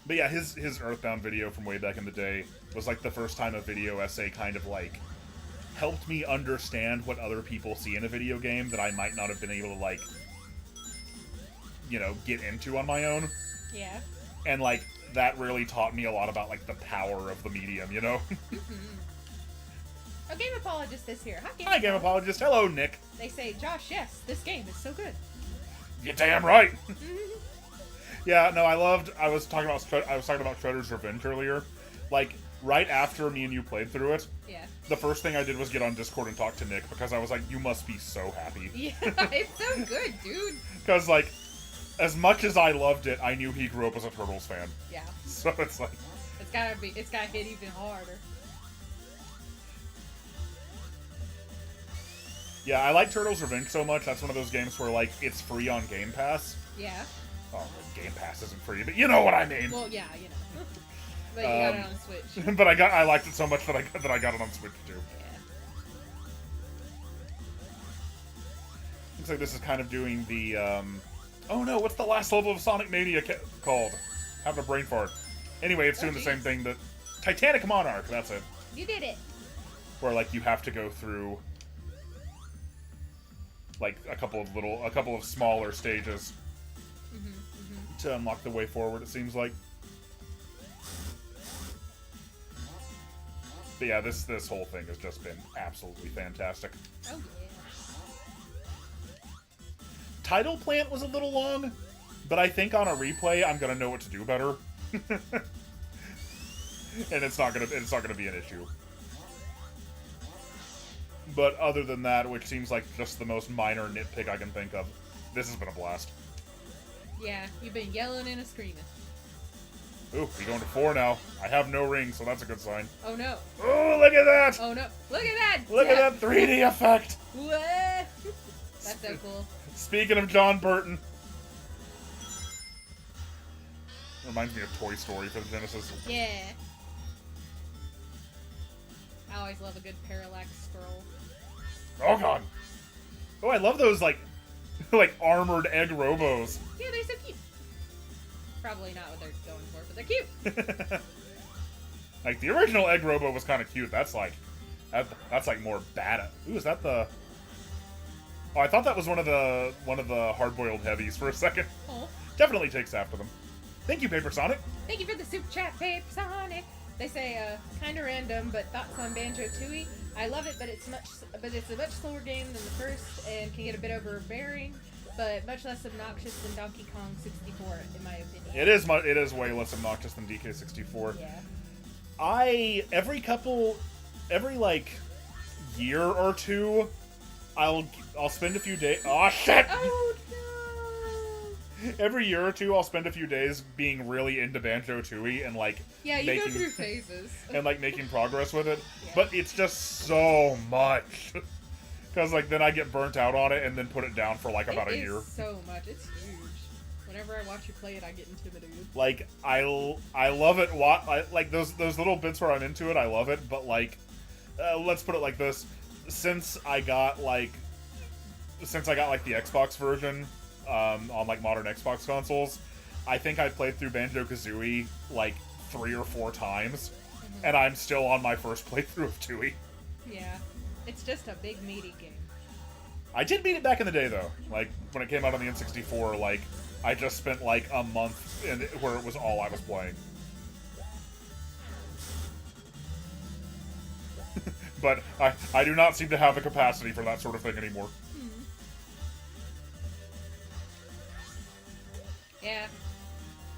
But yeah, his Earthbound video from way back in the day was like the first time a video essay kind of like helped me understand what other people see in a video game that I might not have been able to like, you know, get into on my own. Yeah. And like that really taught me a lot about like the power of the medium, you know? A Game Apologist is here. Hi, Game Apologist. Hello, Nick. They say, Josh, yes, this game is so good. You're damn right. Yeah, no, I was talking about Shredder's Revenge earlier. Like, right after me and you played through it, Yeah. the first thing I did was get on Discord and talk to Nick, because I was like, you must be so happy. Yeah, it's so good, dude. Because, like, as much as I loved it, I knew he grew up as a Turtles fan. Yeah. So it's like... It's gotta hit even harder. Yeah, I like Turtles Revenge so much, that's one of those games where, like, it's free on Game Pass. Yeah. Oh, Game Pass isn't free, but you know what I mean. Well, yeah, you know. But you got it on Switch. But I liked it so much that I got it on Switch too. Yeah. Looks like this is kind of doing the, oh no, what's the last level of Sonic Mania called? Having a brain fart. Anyway, it's doing the same thing that... Titanic Monarch, that's it. You did it. Where, like, you have to go through, like, a couple of smaller stages to unlock the way forward, it seems like. But yeah, this whole thing has just been absolutely fantastic. Oh, yeah. Title Plant was a little long, but I think on a replay I'm gonna know what to do better. And it's not gonna be an issue. But other than that, which seems like just the most minor nitpick I can think of, this has been a blast. Yeah, you've been yelling and screaming. Ooh, we're going to 4 now. I have no ring, so that's a good sign. Oh no. Oh, look at that! Oh no. Look at that! Look at that 3D effect! What? That's so cool. Speaking of John Burton. Reminds me of Toy Story for the Genesis. Yeah. I always love a good parallax scroll. Oh god. Oh, I love those, like armored egg robos. Yeah, they're so cute. Probably not what they're going for, but they're cute. Like, the original egg robo was kind of cute. That's like more badass. Ooh, is that the... Oh, I thought that was one of the hard-boiled heavies for a second. Oh. Definitely takes after them. Thank you, Paper Sonic. Thank you for the super chat, Paper Sonic. They say, kinda random, but thoughts on Banjo-Tooie? I love it, but it's a much slower game than the first and can get a bit overbearing, but much less obnoxious than Donkey Kong 64, in my opinion. It is way less obnoxious than DK64. Yeah. Every like year or two, I'll spend a few days. Oh shit! Oh no! Every year or two, I'll spend a few days being really into Banjo-Tooie and like Yeah, you go through phases and like making progress with it. Yeah. But it's just so much because like then I get burnt out on it and then put it down for like about a year. So much, it's huge. Whenever I watch you play it, I get intimidated. Like I love it. Like those little bits where I'm into it, I love it. But like, let's put it like this: since I got like the Xbox version. On like modern Xbox consoles, I think I played through Banjo-Kazooie like 3 or 4 times, and I'm still on my first playthrough of Tooie. Yeah, it's just a big meaty game. I did beat it back in the day though, like when it came out on the N64. Like I just spent like a month where it was all I was playing. But I do not seem to have the capacity for that sort of thing anymore. Yeah.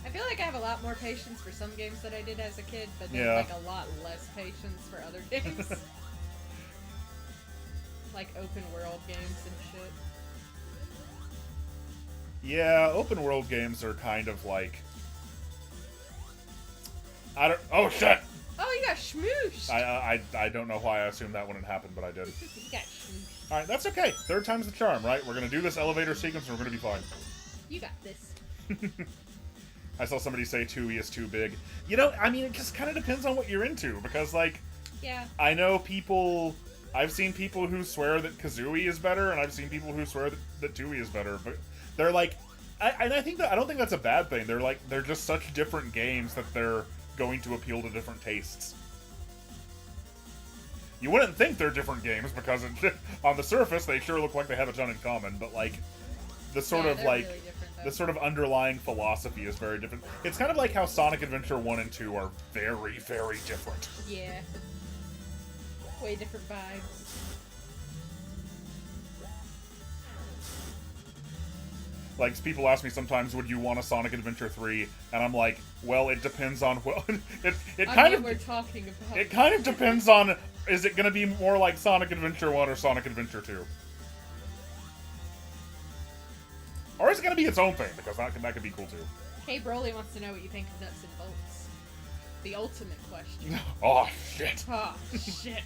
I feel like I have a lot more patience for some games that I did as a kid, but then Yeah. like a lot less patience for other games. Like open world games and shit. Yeah, open world games are kind of like oh shit! Oh, you got schmooshed! I don't know why I assumed that wouldn't happen, but I did. You got schmooshed. Alright, that's okay. Third time's the charm, right? We're gonna do this elevator sequence and we're gonna be fine. You got this. I saw somebody say Tooie is too big. You know, I mean, it just kind of depends on what you're into, because, like, Yeah. I know I've seen people who swear that Kazooie is better, and I've seen people who swear that Tooie is better, but they're like, I don't think that's a bad thing. They're just such different games that they're going to appeal to different tastes. You wouldn't think they're different games, because on the surface, they sure look like they have a ton in common, but, like, the sort of, like, really different, though. the sort of underlying philosophy is very different. It's kind of like how Sonic Adventure 1 and 2 are very, very different. Yeah. Way different vibes. Like, people ask me sometimes, would you want a Sonic Adventure 3? And I'm like, well, it depends on it kind of we're talking about. It kind of depends on, is it going to be more like Sonic Adventure 1 or Sonic Adventure 2? Or is it going to be its own thing? Because that could be cool, too. Hey, Broly wants to know what you think of nuts and bolts. The ultimate question. Oh, shit. Oh, shit.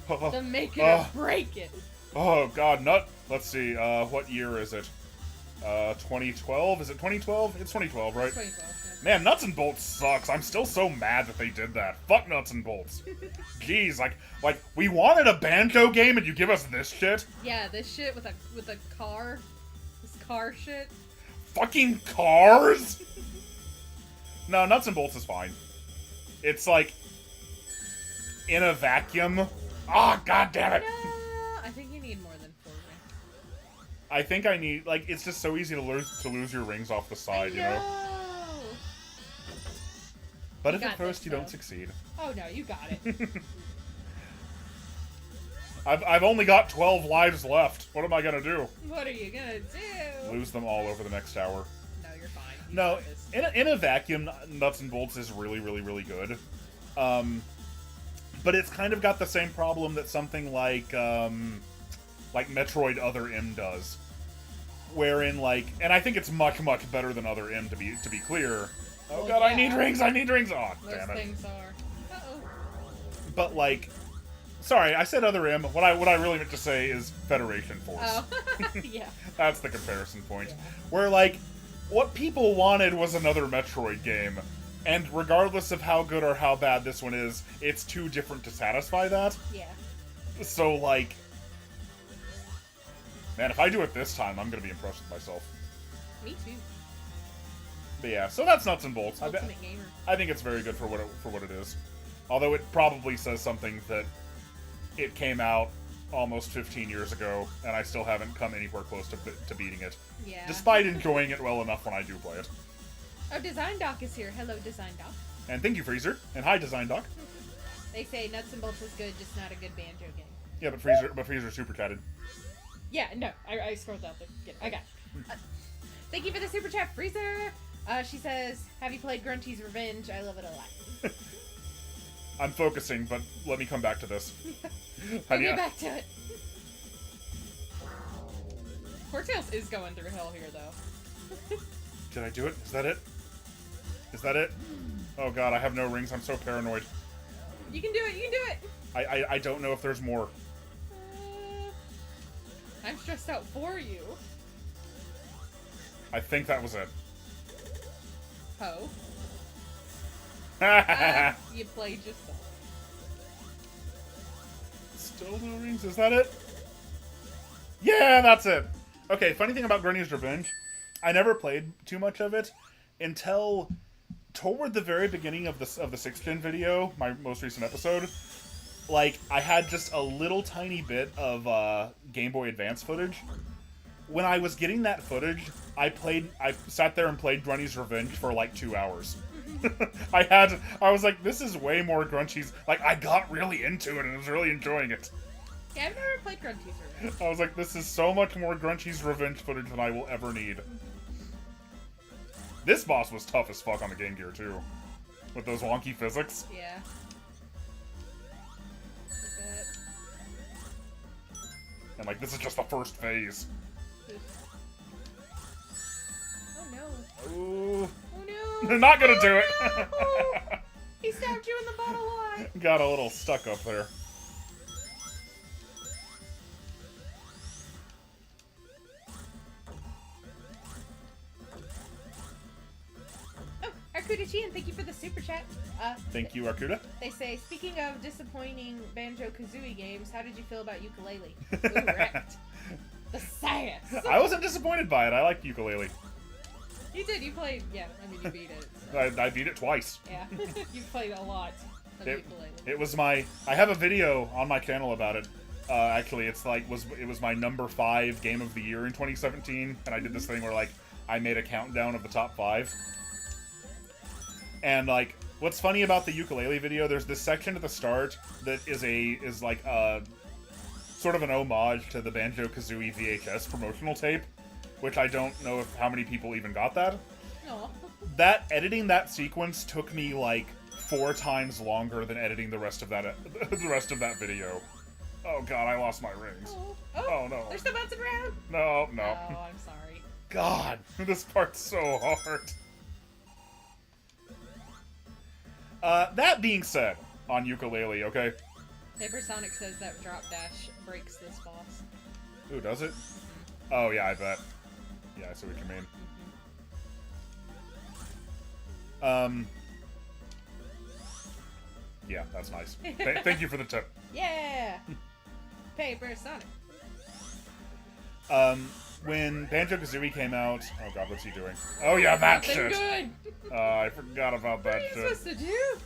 Oh, The make it or break it. oh, God, let's see, what year is it? 2012? Is it 2012? It's 2012, right? 2012, yeah. Man, Nuts and Bolts sucks. I'm still so mad that they did that. Fuck Nuts and Bolts. Jeez, like we wanted a Banjo game and you give us this shit? Yeah, this shit with a car. This car shit. Fucking cars? No, Nuts and Bolts is fine. It's like in a vacuum. Ah, god damn it. No, I think you need more than 4 rings. I think I need, like, it's just so easy to lose your rings off the side, you know? But You if at got first this, you though. don't succeed. Oh no, you got it. I've only got 12 lives left. What am I gonna do? What are you gonna do? Lose them all over the next hour. No, you're fine. You No, got this. in a vacuum, Nuts and Bolts is really, really, really good. But it's kind of got the same problem that something like Metroid Other M does. Wherein, like, and I think it's much, much better than Other M, to be clear. Oh Well, god, yeah. I need rings! Oh, Those damn it. things are. Uh-oh. But, like, sorry, I said Other M. What I really meant to say is Federation Force. Oh. Yeah. That's the comparison point. Yeah. Where, like, what people wanted was another Metroid game. And regardless of how good or how bad this one is, it's too different to satisfy that. Yeah. So, like, man, if I do it this time, I'm gonna be impressed with myself. Me too. But yeah, so that's Nuts and Bolts. Ultimate gamer. I think it's very good for what it is. Although it probably says something that it came out almost 15 years ago, and I still haven't come anywhere close to beating it. Yeah. Despite enjoying it well enough when I do play it. Oh, Design Doc is here. Hello, Design Doc. And thank you, Freezer. And hi, Design Doc. They say Nuts and Bolts is good, just not a good banjo game. Yeah, but Freezer super chatted. Yeah, no, I scrolled down there. I got it. Thank you for the super chat, Freezer. She says, have you played Grunty's Revenge? I love it a lot. I'm focusing, but let me come back to this. We'll get back to it. Cortails is going through hell here, though. Did I do it? Is that it? Is that it? Oh god, I have no rings. I'm so paranoid. You can do it. You can do it. I don't know if there's more. I'm stressed out for you. I think that was it. Ho. You played yourself. Still no rings? Is that it? Yeah, that's it. Okay, funny thing about Grunty's Revenge, I never played too much of it until toward the very beginning of the 6th gen video, my most recent episode. Like, I had just a little tiny bit of Game Boy Advance footage. When I was getting that footage, I sat there and played Grunty's Revenge for like 2 hours. I was like, this is way more Grunty's. Like, I got really into it and was really enjoying it. Yeah, I've never played Grunty's Revenge. I was like, this is so much more Grunty's Revenge footage than I will ever need. This boss was tough as fuck on the Game Gear, too. With those wonky physics. Yeah. And, like, this is just the first phase. Oh, no. Ooh. Oh, no. They're not gonna do it. No. He stabbed you in the butt alive. Got a little stuck up there. Arkuda-chan, thank you for the super chat. Thank you, Arkuda. They say, speaking of disappointing Banjo-Kazooie games, how did you feel about Ukulele? Ooh, wrecked. The sass. I wasn't disappointed by it. I liked Ukulele. You did. You played. Yeah, I mean, you beat it. So. I beat it twice. Yeah, you played a lot of Ukulele. It was my. I have a video on my channel about it. Actually, it was my number 5 game of the year in 2017, and I did this thing where like I made a countdown of the top 5. And like, what's funny about the Ukulele video? There's this section at the start that is like a sort of an homage to the Banjo-Kazooie VHS promotional tape, which I don't know how many people even got that. No. Editing that sequence took me like 4 times longer than editing the rest of that video. Oh god, I lost my rings. Oh no. They're still bouncing around? No. Oh, I'm sorry. God, this part's so hard. That being said, on Ukulele, okay? Paper Sonic says that Drop Dash breaks this boss. Ooh, does it? Oh yeah, I bet. Yeah, I see what you mean. Yeah, that's nice. Thank you for the tip. Yeah! Paper Sonic. When Banjo-Kazooie came out... Oh god, what's he doing? Oh yeah, that shit! Good! I forgot about that shit. What are you supposed to do?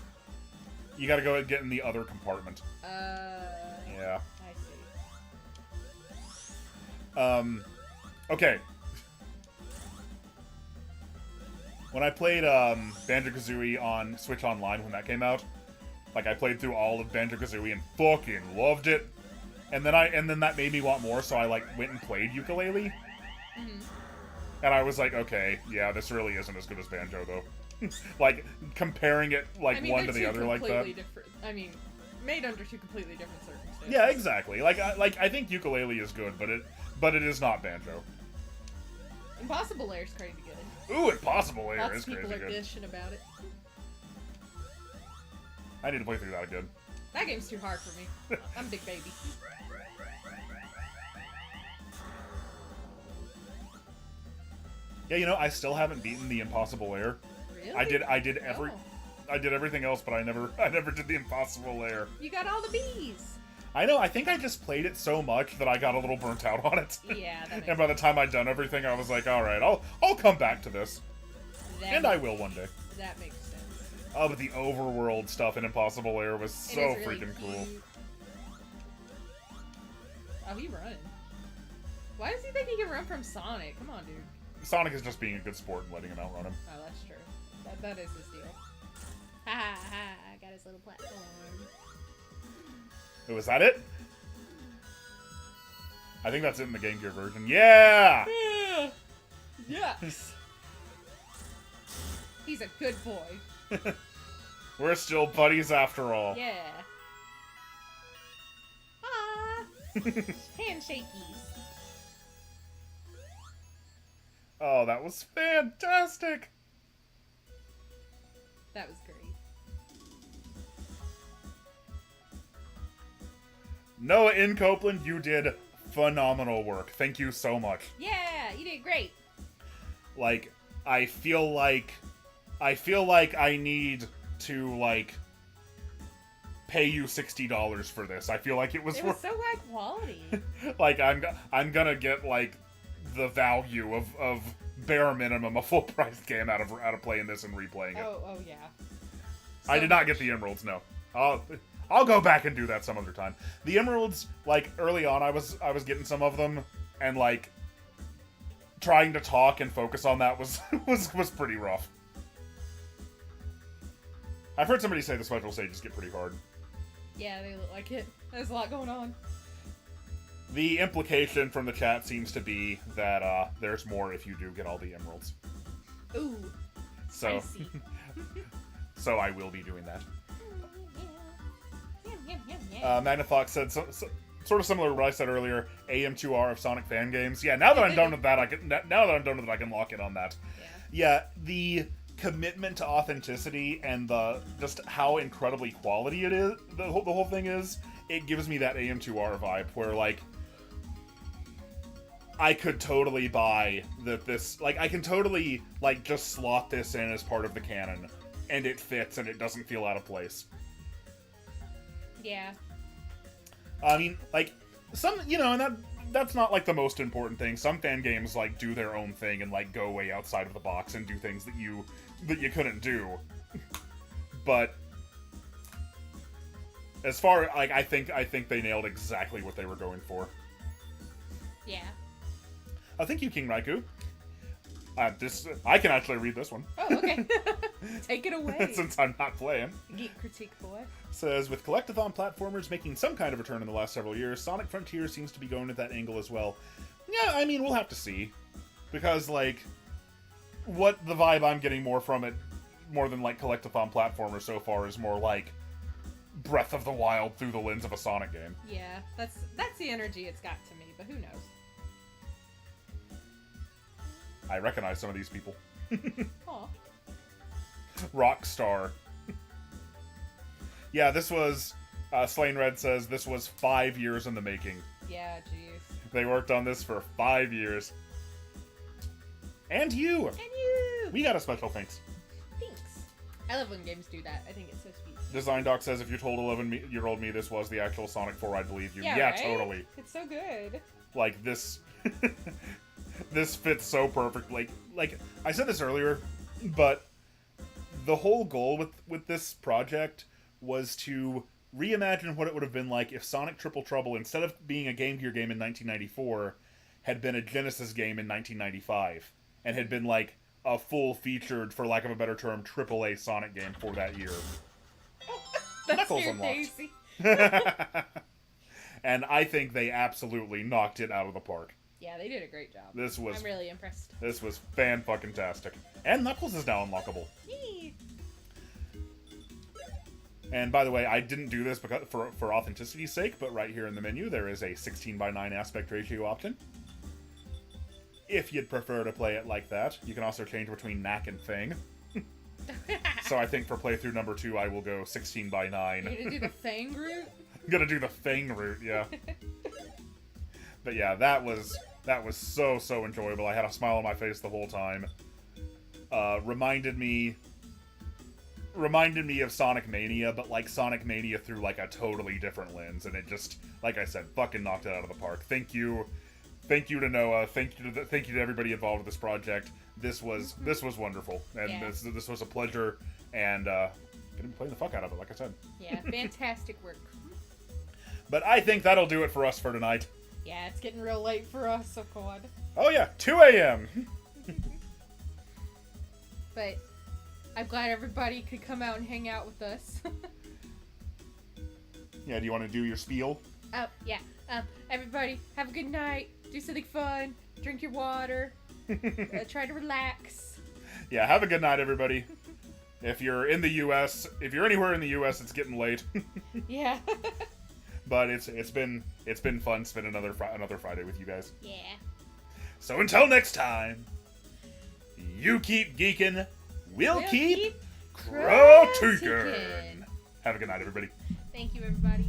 You gotta go and get in the other compartment. Yeah. I see. Okay. When I played Banjo-Kazooie on Switch Online when that came out, like I played through all of Banjo-Kazooie and fucking loved it. And then that made me want more, so I like went and played Ukulele. Mm-hmm. And I was like, okay, yeah, this really isn't as good as Banjo though. Like comparing it like one to the other like that. I mean, made under 2 completely different circumstances. Yeah, exactly. Like I think Ukulele is good, but it is not Banjo. Impossible Lair's crazy good. Ooh, Impossible Lair Lots is of people crazy are good. dishing about it. I need to play through that again. That game's too hard for me. I'm a big baby. Yeah, you know, I still haven't beaten the Impossible Lair. Really? I did everything else, but I never did the Impossible Lair. You got all the bees. I know. I think I just played it so much that I got a little burnt out on it. Yeah, that makes And by the time I'd done everything, I was like, all right, I'll come back to this, and I will one day. That makes sense. Oh, but the overworld stuff in Impossible Lair was so really freaking cool. cute. Oh, he run. Why does he think he can run from Sonic? Come on, dude. Sonic is just being a good sport and letting him outrun him. Oh, that's true. That is his deal. Ha ha ha! I got his little platform. Was that it? I think that's it in the Game Gear version. Yeah! Yeah! Yes! He's a good boy. We're still buddies after all. Yeah. Ah! Handshakies. Oh, that was fantastic! That was great. Noah in Copeland, you did phenomenal work. Thank you so much. Yeah, you did great. Like, I feel like I need to, like, pay you $60 for this. I feel like it was so high quality. like, I'm gonna get, like, the value of bare minimum a full priced game out of playing this and replaying it. Oh yeah. I did not get the emeralds, no. I'll go back and do that some other time. The emeralds, like, early on I was getting some of them, and, like, trying to talk and focus on that was was pretty rough. I've heard somebody say the special stages get pretty hard. Yeah, they look like it. There's a lot going on. The implication from the chat seems to be that there's more if you do get all the emeralds. Ooh. So, Spicy. so I will be doing that. Yeah. Magnafox said sort of similar to what I said earlier. AM2R of Sonic fan games. Yeah, now that I'm done with that, I can lock in on that. Yeah, the commitment to authenticity and the just how incredibly quality it is. The whole thing is. It gives me that AM2R vibe where, like, I could totally buy this. Like, I can totally, like, just slot this in as part of the canon, and it fits and it doesn't feel out of place. Yeah. I mean, like, some, you know, and that's not, like, the most important thing. Some fan games, like, do their own thing and, like, go way outside of the box and do things that you couldn't do. But as far, like, I think they nailed exactly what they were going for. Yeah. Thank you, King Raikou. I can actually read this one. Oh, okay. Take it away. Since I'm not playing. Geek critique boy. Says, with collectathon platformers making some kind of return in the last several years, Sonic Frontier seems to be going at that angle as well. Yeah, I mean, we'll have to see. Because, like, what the vibe I'm getting more from it, more than, like, collectathon platformers so far, is more like Breath of the Wild through the lens of a Sonic game. Yeah, that's the energy it's got to me, but who knows? I recognize some of these people. Aw. Rockstar. Yeah, this was... Slain Red says this was 5 years in the making. Yeah, jeez. They worked on this for 5 years. And you! And you! We got a special thanks. Thanks. I love when games do that. I think it's so sweet. Design Doc says, if you told 11-year-old me this was the actual Sonic 4, I'd believe you. Yeah, Yeah, right? totally. It's so good. Like, this... this fits so perfectly. Like, I said this earlier, but the whole goal with this project was to reimagine what it would have been like if Sonic Triple Trouble, instead of being a Game Gear game in 1994, had been a Genesis game in 1995, and had been, like, a full-featured, for lack of a better term, AAA Sonic game for that year. That's Knuckles your unlocked. Daisy. And I think they absolutely knocked it out of the park. Yeah, they did a great job. I'm really impressed. This was fan-fucking-tastic. And Knuckles is now unlockable. Yee. And by the way, I didn't do this because for authenticity's sake, but right here in the menu there is a 16:9 aspect ratio option. If you'd prefer to play it like that, you can also change between Knack and Fang. So I think for playthrough number 2, I will go 16:9. You're gonna do the Fang route? I'm gonna do the Fang route, yeah. But yeah, that was so enjoyable. I had a smile on my face the whole time. Reminded me of Sonic Mania, but like Sonic Mania through like a totally different lens, and it just, like I said, fucking knocked it out of the park. Thank you to Noah. Thank you to everybody involved with this project. This was wonderful, and Yeah. this was a pleasure, and gonna be playing the fuck out of it, like I said. Yeah, fantastic work. But I think that'll do it for us for tonight. Yeah, it's getting real late for us, so God. Oh yeah, 2 a.m. But I'm glad everybody could come out and hang out with us. Yeah, do you want to do your spiel? Yeah. Everybody, have a good night. Do something fun. Drink your water. Try to relax. Yeah, have a good night, everybody. If you're in the U.S., if you're anywhere in the U.S., it's getting late. Yeah. But it's been fun spending another Friday with you guys. Yeah. So until next time, you keep geeking, we'll keep critiquing. Have a good night, everybody. Thank you, everybody.